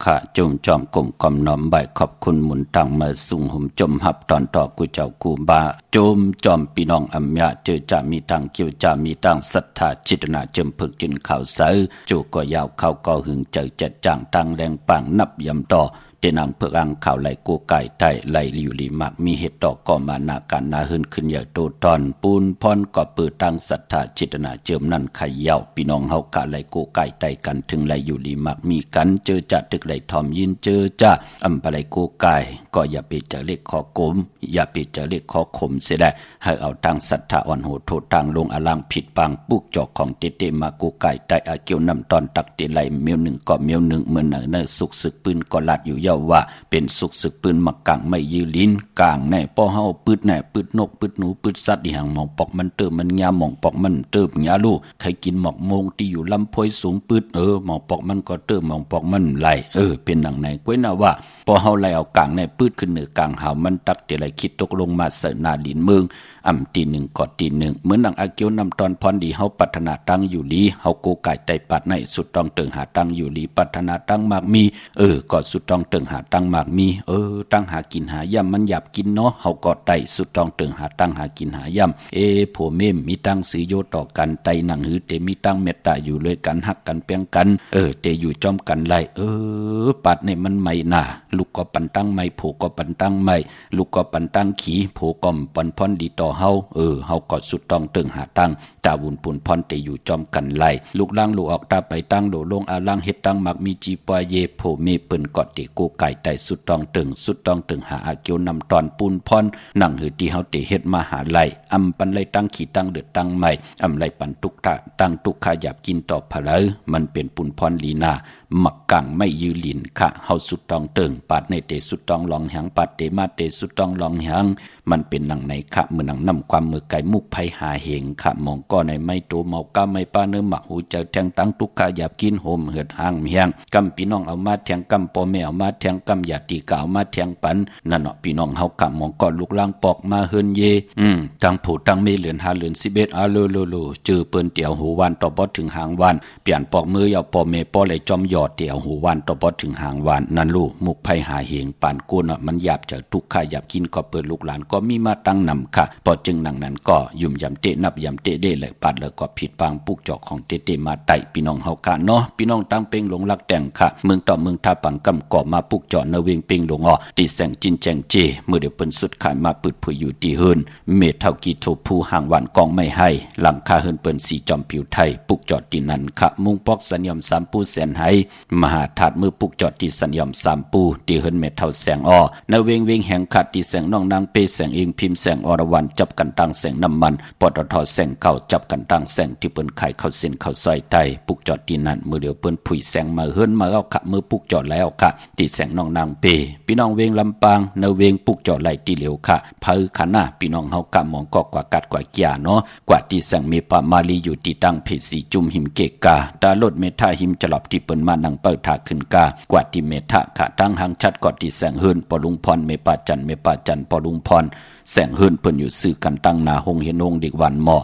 ค่ะจงจอมกลมกอมน้อมใบขอบคุณหมุนตังมาสุงหุมจมหับตอนต่อกูเจ้ากูบาจมจอมพี่น้องอัมยาเจอจะมีตังเกี่ยวจะมีตังศรัทธาจิตนาจมพึกจินข่าวเสือจูก็ยาวเข้าก็หึงเจอจัดจ่างตังแรงปังนับยำต่อเดนังเพื่ออังข่าวไหลกูไก่ไตไหลอยู่ลีมักมีเหตุต่อก่อมานาการนาหืนขึ้นใหญ่โตตอนปูนพรก็เปิดตั้งศรัทธาจิตนาเจิมนั่นไข่เยาพี่น้องเฮากะไหลกูไก่ไตกันถึงไหลอยู่ลีมักมีกันเจอจะตึกไหลทอมยินเจอจะอำปะไหลกูไก่ก็อย่าไปเจอเล็กคอกลมอย่าไปเจอเล็กคอขมเสียได้ให้เอาตั้งศรัทธาอ่อนโหดโทษทางลงอลังผิดปังปุกจอกของเตเตมากูไก่ไตอาเกียวนำตอนตักเตไหลเมียวหนึ่งก็เมียวหนึ่งเมื่อเนอสุกศึกปืนก็ลัดอยู่เยาว่าเป็นสุกศึกปืนมักกังไม่ยืลิ้นกลางแน่ป้อเฮาปืดแน่ปืดนกปืดหนูปืดสัตว์ที่ห่างหมองปอกมันเติมมันยาหมองปอกมันเติมยาลูกใครกินหมอกโมงที่อยู่ลำพอยสูงปืดหมองปอกมันก็เติมหมองปอกมันไหลเป็นหนังไหนก้วยนะว่าป้อเฮาไหลเอากลางในปืดขึ้นเหนือกลางหาวมันตักเตไหลคิดตกลงมาเสนาดินเมืองอำตีหนึ่งกอดตีหนึ่งเหมือนหนังอาเกียวนำตอนพรดีเฮาปัฒนาตั้งอยู่ลีเฮาโกไก่ไตปัดในสุดต้องเติงหาตั้งอยู่ลีปัฒนาตั้งมากมีก็สุดต้องเติงหาตั้งมากมีตั้งหากินหายำมันหยาบกินเนาะเฮาก็ไตสุดต้องเติงหาตั้งหากินหายำผัวเมมมีตั้งสีโยต่อกันไตหนังหือเตมีตั้งเมตตาอยู่เลยกันหักกันเปียงกันเตอยู่จอมกันไล่ปัดในมันไม่น่าลูกก็ปันตั้งไม่ผูก็ปันตั้งไม่ลูกก็ปันตั้งขี่ผูก็ปันพรดีต่อเฮาเฮาก็สุดต้องเติงหาตั้งตาวุนปุนพรเตอยู่จอมกันไล่ลูกล่างลูกออกตาไปตั้งโดลงอาล่างเฮ็ดตั้งมักมีจีปอยเยโผเมเปิ้นกอดเตโกไก่ไตสุดต้องเติงหาอาเกียวนำตอนปูนพรนั่งหือที่เฮาเตเฮ็ดมาหาไล่อำปันไล่ตั้งขี่ตั้งเดือดตั้งใหม่อำไล่ปันตุกตะตั้งตุกขะหยาบกินต่อพะเลมันเป็นปุนพรลีนามักกังไม่ยืลินค่ะเฮาสุดต้องเติงปาดในเตสุดต้องลองหังปาดเตมาเตสุดต้องลองหังมันเป็นหนังไหนค่ะเหมือนหนังนำความมือไก่มุกไผหาเหงค่ะมองก็ในไม่โตเมาก้าไม่ป้าเนื้อหมักหูเจอแทงตั้งตุกขะหยาบกินโหมเหือดหางเมียงกำพี่น้องเอามาแทงกำพ่อแม่เอามาแทงกำญาติกาวมาแทงปันนั่นเนาะพี่น้องเฮากะมองก็ลูกล่างปอกมาเฮินเยตั้งผู้ตั้งเมเหลือน5เหลือน11อาโลเจอเปิ้นเตี่ยวหูวันต่อบ่ถึงหางวันเปลี่ยนปอกมือยาวพ่อแม่ป้อไหลจอมยอดเตี่ยวหูวันต่อบ่ถึงหางวันนั่นลูกมุกไผหาเหงปานกูน่ะมันหยาบจะทุกข์หยาบกินก็เปิดลูกหลานก็มีมาตั้งนำค่ะพอจึงนังนั้นก็ยุ่มยำเตะนับยำเตะได้เลยปัดเลยก็ผิดปางปุกจอกของเตมาไต่พี่น้องเฮากะเนาะพี่น้องตั้งเป้งหลงรักแต่งค่ะเมืองต่อเมืองท่าปังกำก่อมาปุกจอเนเวงเป้งหลงตีแสงจินแจงเจเมื่อเดี๋ยวเปิ้นสุดขายมาปึดผุยอยู่ที่เฮินเมเท่ากีโทผู้ห่างวันกองไม่ให้หลังคาเฮินเปิ้นสีจอมผิวไทยปุกจอดที่นั้นค่ะมุงปอกสัญญม3ปูแสนให้มหาถาดมือปุกจอดที่สัญญม3ปูที่เฮินเมเท่าแสงเนเวงแห่งขัดที่แสงน้องนางเปแสงเองพิมพ์แสงอรวรรณจับกันตั้งแสงน้ำมันปตทแสงเก่าจับกันตั้งแสงที่เปิ้นขายเข้าเส้นเข้าซอยไทยปุกจอดที่นั้นมือเดียวเปิ้นผุยแสงมาเฮินมาเอาค่ะมือปุกจอดแล้วค่ะที่แสงน้องนางเปพี่น้องเวงลำปางเนเวงปุกจอดไหลที่เหลียวค่ะเผอขณะพี่น้องเฮากะมองก็กว่ากัดกว่าเกียเนาะกว่าที่แสงเมปามาลีอยู่ที่ตั้งเพสีจุ่มหิมเกกาตาลดเมทาหิมจลอบที่เปิ้นมานั่งเปิดถาขึ้นกากว่าที่เมทะค่ะตั้งหางชัดกอดที่แสงเฮินปอลุงพรเมปาจันปอลุงพรแสงเฮินเปิ้นอยู่ซื้อกันตั้งนาหงเห็นหงเด็กวันหมอ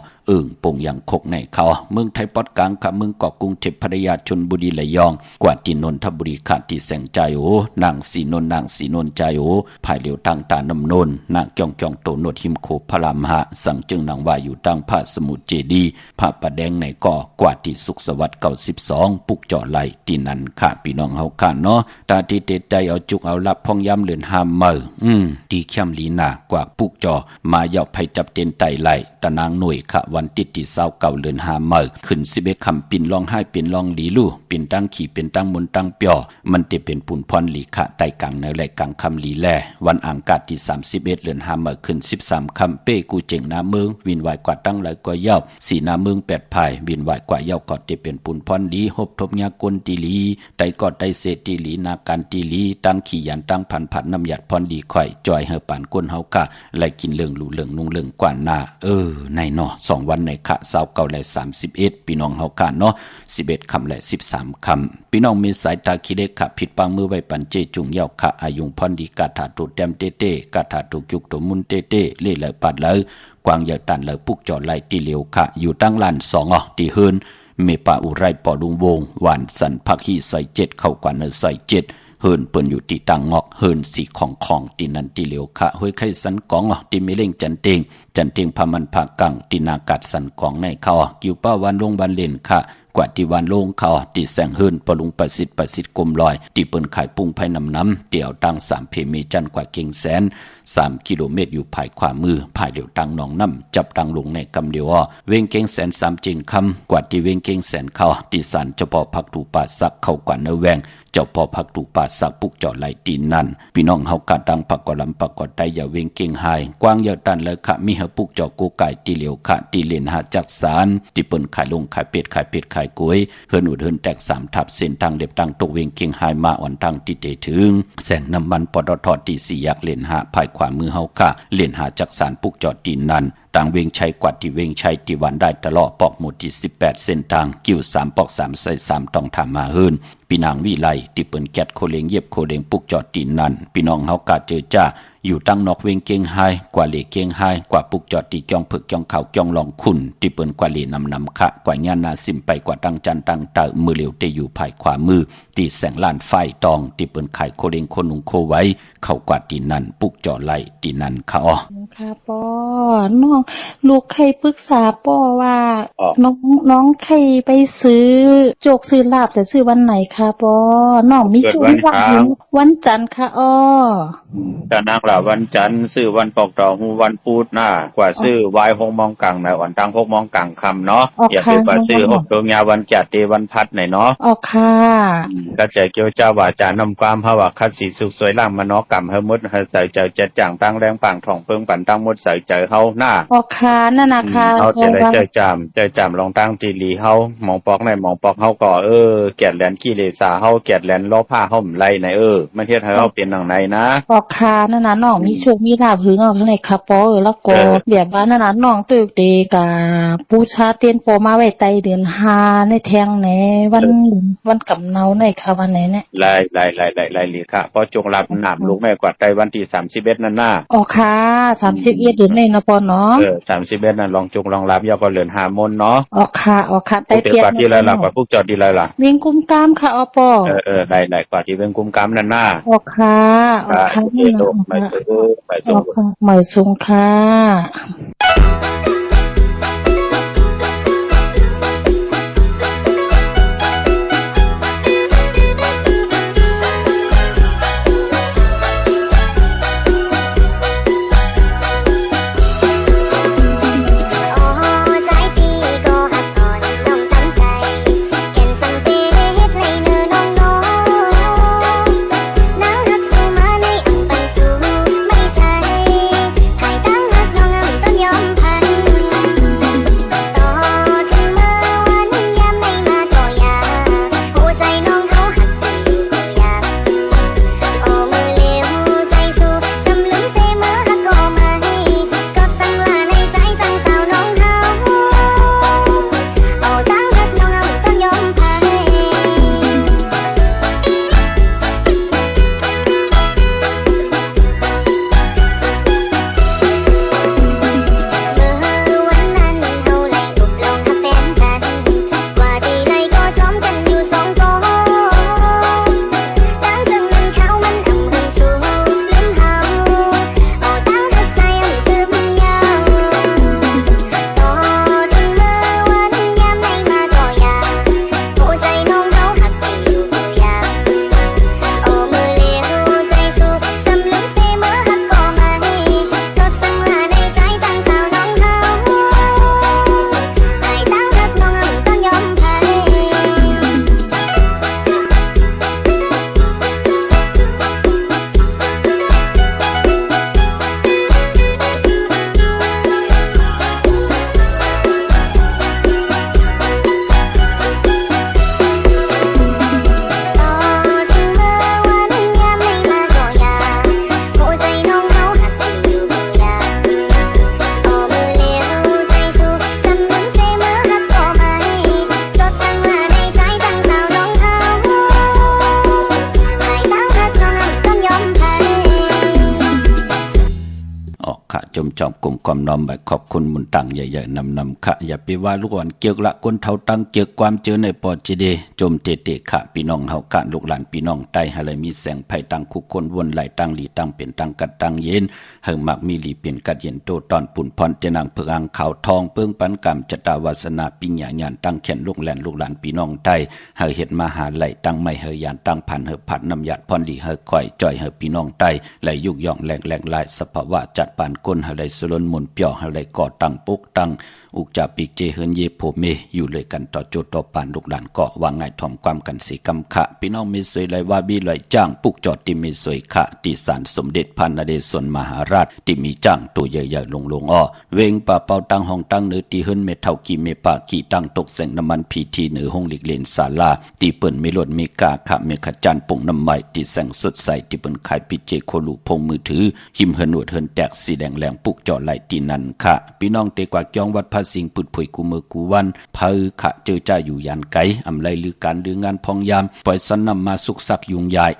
ปงอย่างคกในเขาเมืองไทยปอดกลางค่ะเมืองเกาะกรุงเทพพัทยาชลบุรีระยองกว่าที่นนทบุรีขาดที่แสงใจนางสีนนใจภายเหลียวตั้งตาน้ำนนนางจ้องโตโนดหิมโคพระรามหะสั่งจึงนางว่าอยู่ตั้งพระสมุทรเจดีพระประแดงในก่อกว่าที่สุขสวัสดิ์92ปุกจ่อไหลที่นั้นค่ะพี่น้องเฮาค่ะเนาะตาที่เตใจเอาจุกเอาลับพองย้ำเลือนห้ามมือตีเข้มลีนากว่าปุกจ่อมาเหยาะไผจับเต็นไตไหลตะนางหน่วยค่ะวันติดที่29เดือน5มื้อขึ้น11คำปิ่นร้องไห้ปิ่นร้องหลีลู่ปิ่นตั้งขี่ปิ่นตั้งมนตั้งเปียวมันจะเป็นปุ่นพรหลีขะไตกลางในแลกลางคำหลีแลวันอังคารที่31เดือน5มื้อขึ้น13คำเป้กูเจ๋งนาเมืองวินไหวกว่าตั้งหลายกว่าเย้าสีนาเมือง8ภายวินไหวกว่าเย้าก็จะเป็นปุ่นพรหลีหบทบยากลตีหลีไตก็ไตเศษตีหลีนาการตีหลีตั้งขี่ยันตั้งพันน้ำหยัดพรหลีข่อยจอยเฮาปานก้นเฮากะไล่กินเรื่องลู่เรื่องนุ่งเรื่องกว่าหน้าในเนาะ2วันในค่ะ29และ31พี่น้องเฮากะเนาะ11คำและ13คำพี่น้องมีสายตาคิเล็กค่ะผิดปังมือไว้ปันเจจุงเย้าค่ะอายุงพรดีกาถาตุแต้มเต้กาถาตุยุกตุมุนเต้เล่เลยปัดเลยกวางใหญ่ตันเลยปุกจอดไหลตีเหลียวค่ะอยู่ตั้งลาน2ตีเฮินเมปาอุไรปอลุงวงหวานสันพักฮีใส่7เข้ากว่าเนใส่7 เฮินเปิ้นอยู่ที่ตังงอกเฮินสีของที่นั่นที่เหลียวค่ะห้วยไข่สันกองที่มีเล่งจันเตงพามันผากังที่นากาดสันกองในเขากิวป้าวันลงวันเล่นค่ะกว่าที่วันลงเขาที่แสงเฮินปลุงประสิทธิ์กลมลอยที่เปิ้นขายปุ้งไผ่น้ำเตี่ยวตัง3เพเมจันกว่าเก่งแสน3 กิโลเมตรอยู่ภายขวามือภายเหลียวตังหนองน้ำจับตังลงในกำเดียวเวงเก่งแสน3จริงคำกว่าที่เวงเก่งแสนเขาที่ศาลเจ้าพ่อพักตูป่าสักเข้ากว่าเนแวงเจ้าพ่อพักตูป่าสักปุกเจาะไหลตีนนั่นพี่น้องเฮากาดังปักกอลำปักกอไตอย่าเวงเก่งหายกว้างยาวตันเลยค่ะมีเฮปุกเจาะกูไก่ตีเหลียวค่ะตีเลนหาจักสารที่เปิ้นขายลงขายเป็ดขายกล้วยเฮินอุดเฮินแตก3ทับเส้นทางเด็บตังตกเวงเก่งหายมาอ่อนตังติเตถึงแสงน้ำมันปตทที่4อยากเลนหาภายขวามือเฮาค่ะเล่นหาจักสารปุกเจาะตีนนั่นต่างเวงชัยกว่าที่เวงชัยที่วันได้ตลอดปอกหมดที่18เส้นทางกิ้ว3ปอก3ใส่3ต้องทำมาเฮินพี่นางวิไลที่เปิ้นแก๊ดโคเลงเย็บโคเลงปุกเจาะตีนนั่นพี่น้องเฮากาเจอจ้าอยู่ตั้งนอกเวงเกียงไฮกว่าเหลเกียงไฮกว่าปุกจอดตีจองผึกจองเข่าจองลองขุนที่เปิ้นกว่าเหลนำคะกว่าญานาสิมไปกว่าตั้งจันตั้งเตอมือเหลียวเตอยู่ภายขวามือตีแสงล้านไฟตองที่เปิ้นขายโคเลงโคนุงโคไว้เข้ากว่าตีนั่นปุกจอดไหลตีนั่นค่ะค่ะป้อน้องลูกใครปรึกษาป้อว่าน้องใครไปซื้อโจกซื้อลาบจะซื้อวันไหนคะป้อน้องมีช่วงวันจันทร์ค่ะจะนั่งละวันจันทร์ซื้อวันปอกดอกหูวันพุธหน้ากว่าซื้อวาย6 โมงกลางในวันตั้ง6 โมงกลางค่ำเนาะอย่าไปกว่าซื้อ6 ดวงยาวันจัดเตวันพัดไหนเนาะค่ะก็ใจเกี่ยวเจ้าว่าจานำความภาวะคัดสีสุขสวยล่างมานอกรรมเฮมดเฮใส่ใจเจ็ดจ่างตั้งแรงปังท่องเพิ่งปั่นตั้งมดใส่ใจเฮาหน้าค่ะนั่นนะคะเฮาจะได้ใจจามลองตั้งตีหลีเฮามองปอกในมองปอกเฮาก็แกดแหลนขี้เลสาเฮาแกดแหลนล้อผ้าเฮาไหลในมันเฮ็ดให้เฮาเป็นดังในนะค่ะนั่นน่ะน้องมีโชคมีลาภหึงเอาข้างในค่ะป้อแล้วก็แบบว่านั่นน่ะน้องตึกเดกะปูชาเตียนปอมาไว้ใต้เดือน5ในแทงไหนวันกำเนาในค่ะวันไหนเนี่ยไล่ลีค่ะพอจงรับน้ำลูกแม่กวาดไตวันที่31นั่นน่ะค่ะ31เดือนในนะปอเนาะ31นั่นลองจงลองรับยาก็เหลือน5 มนเนาะค่ะไตเปียกที่ไรล่ะกว่าพวกจอดดีไรล่ะเวียงกุมกามค่ะปอได้กว่าที่เวียงกุมกามนั่นน่ะค่ะไม่สูงค่ะยอมพัน จอมกลุ่มความน้อมใบขอบคุณมุนตังใหญ่ๆนำขะอย่าไปว่าลูกอ่อนเกี่ยวละคนเท่าตั้งเกี่ยวความเจอในปอจีเดจมเตะขะพี่น้องเฮากะลูกหลานพี่น้องใต้หาเลยมีแสงไผตั้งคุกคนวนไหลตั้งหลีตั้งเป็นตั้งกัดตั้งเย็นเฮงมักมีหลีเป็นกัดเย็นโตตอนปุ่นพรเจนางเพืองขาวทองเปิ้งปันกรรมจตาวาสนาปิญญาญาณตั้งแขนลูกแหลนลูกหลานพี่น้องใต้เฮาเฮ็ดมหาไหลตั้งไม่เฮยานตั้งพันเฮผัดน้ำยาพรดีเฮข่อยจ่อยเฮพี่น้องใต้ไหลยุกย่องแหลงลายสภาวะจัดปานก้นเฮไหลสลนหมุนเปียวเฮไหลก่อตั้งปุกตั้งอุกจาปิกเจเฮินเยโพเมอยู่เลยกันต่อโจต่อปานลูกหลานเกาะว่าไงถ่อมความกันสีกำขะพี่น้องมีสวยไหลว่าบีไหลจ้างปุกจอดที่มีสวยขะที่ศาลสมเด็จพระนเรศวรมหาราชที่มีจ้างตัวใหญ่ๆลงอ้อเวงป่าเป่าตั้งห้องตั้งเนื้อตีเฮินเมเท่ากีเมปากีตั้งตกแสงน้ำมันพีทีเหนือห้องหลีกเลนศาลาตีเปิ่นเมลดเมกาขะเมขจันปุ่งน้ำใหม่ที่แสงสดใสที่เปิ่นขายปิเจโคลูพงมือถือหิมเฮินหนวดเฮินแตกสีแดงแหลงปุกจอดไหลตีนันขะพี่น้องเตกว่าจองวัดพระสิงห์ปุดผุยกูมือกูวันเพอขะเจอจ้าอยู่ยันไกอำไลลือการดืองานพองยามปล่อยสันนำมาสุกสักยุงยาย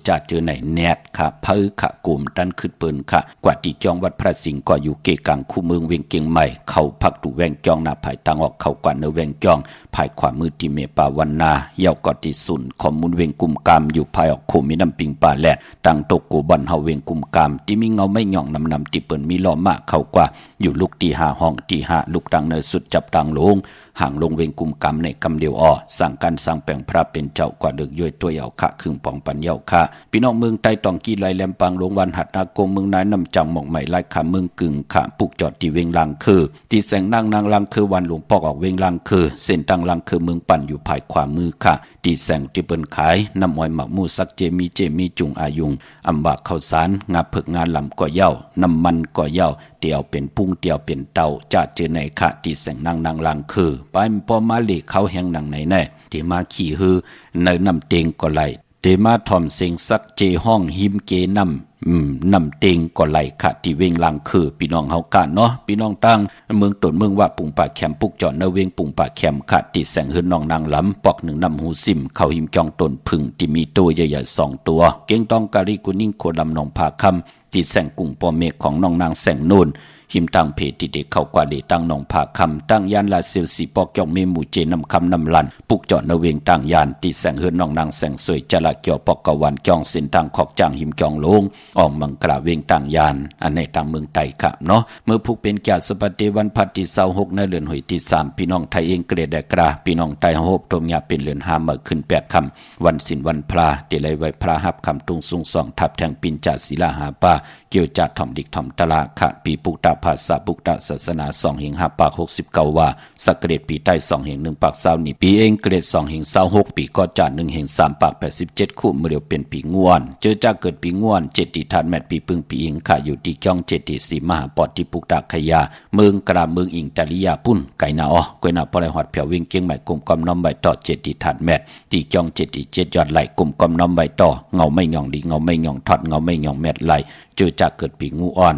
จะเจอไหนแนดขะเพอขะกลุ่มดันขึ้นเปิ่นขะกว่าที่จองวัดพระสิงห์ก็อยู่เกกังคู่เมืองเวียงเกียงใหม่เข้าพักดูแวงจองหน้าภายตังออกเข้ากว่าเนแวงจองภายขวามือที่เมปาวันนาเยาวกอติสุนข้อมูลเวงกุมกามอยู่ภายออกโคมีน้ำปิงป่าแหลดตั้งตกกูบันเฮาเวงกุมกามที่มีเงาไม่หย่องนำที่เปิ่นมีล้อมากเข้ากว่าอยู่ลูกตีหาห้องตีหาลูกตังเนสุดจับตังลงห่างลงเวงกุมกำในกำเดียวสั่งการสร้างแปลงพระเป็นเจ้ากว่าเดึกย่อยตัวเยาขะครึ่งปองปันเยาขะพี่น้องเมืองใต้ตองกีไหลแหลมปังลงวันหัดนากงเมืองนายนำจังหมอกใหม่ไล่ขาเมืองกึ่งขะปุกจอดที่เวงลังคือที่แสงนางลังคือวันหลวงปอกออกเวงลังคือเส้นตังลังคือเมืองปั่นอยู่ภายขวามือขะที่แสงที่เปิ้นขายน้ำมอยหมักมูสักเจมีจุงอายุงอำบากข้าวสารงาผึกงานลำก่อเย้าน้ำมันก่อเย้าเตียวเป็นปุ้งเตียวเป็นเตาจะเจอในขะที่แสงนางลังคือไปปอมาลีเขาแห่งหนังไหนแน่ที่มาขี่ฮือในน้ำเต็งก็ไหลเตมาทอมเสียงสักเจห้องหิมเกน้ำเต็งก็ไหลขะที่เวงลังคือพี่น้องเฮากะเนาะพี่น้องตั้งเมืองตนเมืองว่าปุ่งป่าแคมปุกจอดในเวงปุ่งป่าแคมขะที่แสงหืนน้องนางลำปอกหนึ่งน้ำหูซิมเขาหิมจองตนพึ่งที่มีตัวใหญ่ๆ2ตัวเก่งต้องกะริกุนิ่งโคดำน้องผาคำที่แสงกุ้งปอเมฆของน้องนางแสงนูนหิมตั้งเพติเด็กเข้ากว่าเดตั้งนองผาคำตั้งยานลาเซลสีปอกจองเมหมู่เจนำคำนำลันปุกจอดนเวงตั้งยานตีแสงเฮือนนองนางแสงสวยจละเกี่ยวปอกกวันจองเส้นทางขอกจางหิมจองลงออกมังกราเวงตั้งยานอันในตามเมืองไต้ค่ะเนาะเมื่อผูกเป็นแก่สปฏิวันพัดที่26ในเดือนหอยที่3พี่น้องไทยเองเกรดแดกราพี่น้องไต้โฮบตมยาเป็นเดือน5มาขึ้น8ค่ำวันศีลวันพระเดลัยไว้พระหับคำตุงสุงสองทับแทงปินจัดศิลาหาป้าเกี่ยวจัดถ่อมดิกถ่อมตะลาค่ะปีปุกตาภาษาปุกตาศาสนา2 5 ปาก 69ว่าสักเกรดปีใต้2 1 ปาก20นี่ปีเองเกรด2 26ปีก็จัด1 3 ปาก87คู่เมื่อเดียวเป็นปีง่วนเจอจากเกิดปีง่วน7ติทันแมตปีปึงปีอิงค่ะอยู่ที่จ้อง7ติสีมหาปอดที่ปุกตาขยาเมืองกราเมืองอิงตะลิยาปุ่นไกนากวยนาปลายหอดเผียววิ่งเกียงใหม่กลุ่มกอมน้อมใบต่อ7ติทันแมตที่จ้อง7ติ7ยอดไหลกลุ่มกอมน้อมใบต่อเงาไม่หย่องดีเงาไม่หย่องทอดเงาไม่หย่องแมตไหลเจอจากเกิดปีงูอ่อน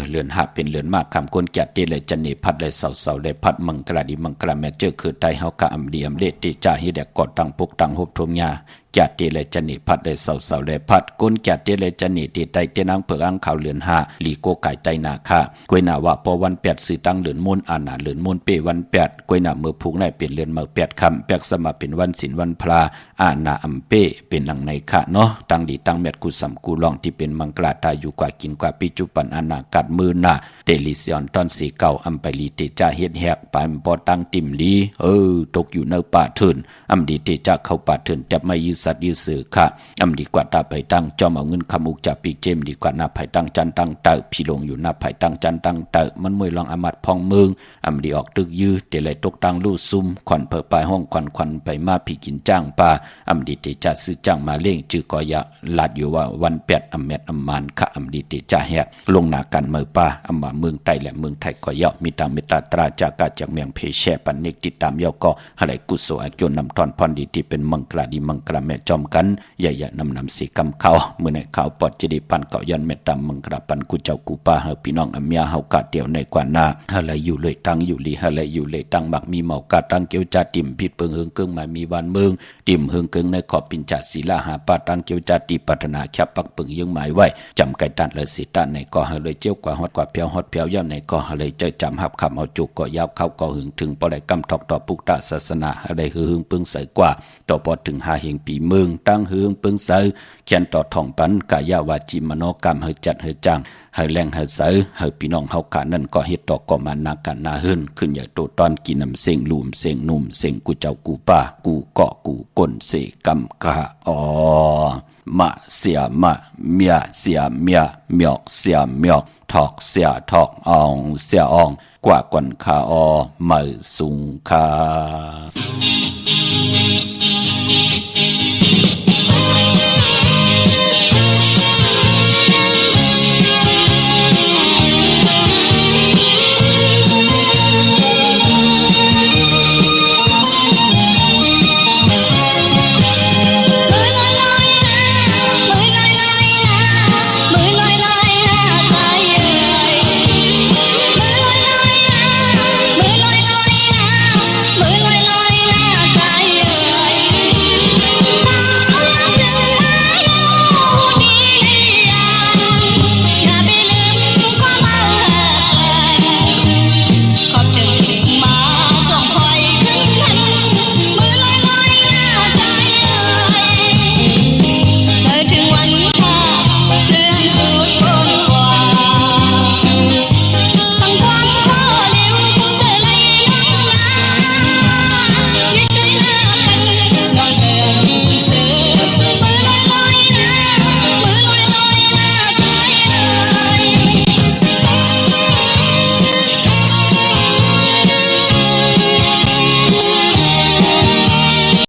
เลือนหาเป็นเลือนมากคำคนแก่เตเลยจันนีพัดเลยเสาเลยพัดมังกราดีมังกราแม่เจอคือไตเฮากะอำเดียมเลติจ่าฮิแดกกอดตังปุกตังฮบทมยาแก่เตเลยจันนีพัดเลยเสาเลยพัดก้นแก่เตเลยจันนีตีไตเตนังเผือกอังข่าวเลือนหาลีโกไก่ไตนาคากวยนาว่าพอวัน8สื่อตั้งเลือนมนอานาเลือนมนเปวัน8กวยนาเมื่อผูกในเป็นเลือนเมื่อ8ค่ำแปกสมาเป็นวันศีลวันพระอานาอัมเปเป็นหลังในคะเนาะตั้งดีตั้งแมตกุสัมกูลองที่เป็นมังกราตายอยู่กว่ากินกว่าปิจุปันอนากัดมือหน้าเตลิเซียนตอนสีเก่าอัมไปลีเตจ่าเฮ็ดแหกปามปอตั้งติ่มลีตกอยู่ในป่าเถินอัมดีเตจ่าเข้าป่าเถินแต่ไม่ยืดสัตว์ยืดสื่อค่ะอัมดีกว่าตาไปตั้งจอมเอาเงินคำอุกจากปีเจมดีกว่าหน้าไผ่ตั้งจันตั้งเตอพี่ลงอยู่หน้าไผ่ตั้งจันตั้งเตอมันมวยลองอมัดพองเมืองอัมดีออกตึกยื้อเตเลยตกตั้งลู่ซุ่มขวัญเผอปลายห้องขวัญไปมาพี่กินจ้างป่าอัมดีเตจ่าซื้อจ้างมาเล่งจื้อกอยะลาดอยู่ว่าวัน8อัมเม็ดอัมมานค่ะอัมดีเตจ่าแหกลงหน้ากันเมื่อป่าอัมมาเมืองไต้และเมืองไทยก็เยาะมีตามเมตตาตราจากาจากเมียงเพแช่ปันนิกติดตามเยาะก็อะไรกุศลอาจนนำทอนพรดีที่เป็นมังกราดีมังกราแม่ ม่จอมกันอย่าๆนำสีกำเข้ามื้อในข่าวปอดจิดิปันเก่ายันเมตตามังกราปันกูเจ้ากูป้าเฮาพี่น้องอำยาเฮากะเตียวในกว่าหน้าหะไหลอยู่เลยตังอยู่ลีหะไหลอยู่เลยตังมักมีเมากะตังเกียวจาติ่มผิดเปิงเฮิงเกิงมามีวันเมืองติ่มเฮิงเกิงในขอบปินจาศีลาหาปาตังเกียวจาติปัฒนาแคบปักปึงยังหมายไว้จำไก่ตันและสิตาในก็หะเลยเจียวกว่าฮอดกว่าเพียวฮอดเพียวย่ำในก็หะเลยเจอจำหับคำเอาจุกก็ยาวเข้าก็หึงถึงปอได้กำทอกต่อปุกตาศาสนาหะเลยหึงปึงใสกว่าต่อพอถึงหาเฮงปีเมืองตั้งหึงปึงใสเขียนต่อท่องปันกายาวาจิมโนกรรมเฮจัดเฮจังเฮแรงเฮเสอเฮพี่น้องเฮาขานั่นก็เฮ็ดต่อก็มานากันนาเฮินขึ้นอย่าโตตอนกินน้ำเสียงลุมเสียงนุ่มเสียงกูเจ้ากูป้ากูเกาะกูก้นเสกำกะอ๋อมะเสียมะเมียเสียเมียหมอกเสียหมอกถอกเสียถอกอ่องเสียอ่องกว่ากวนคาออมือสุงคา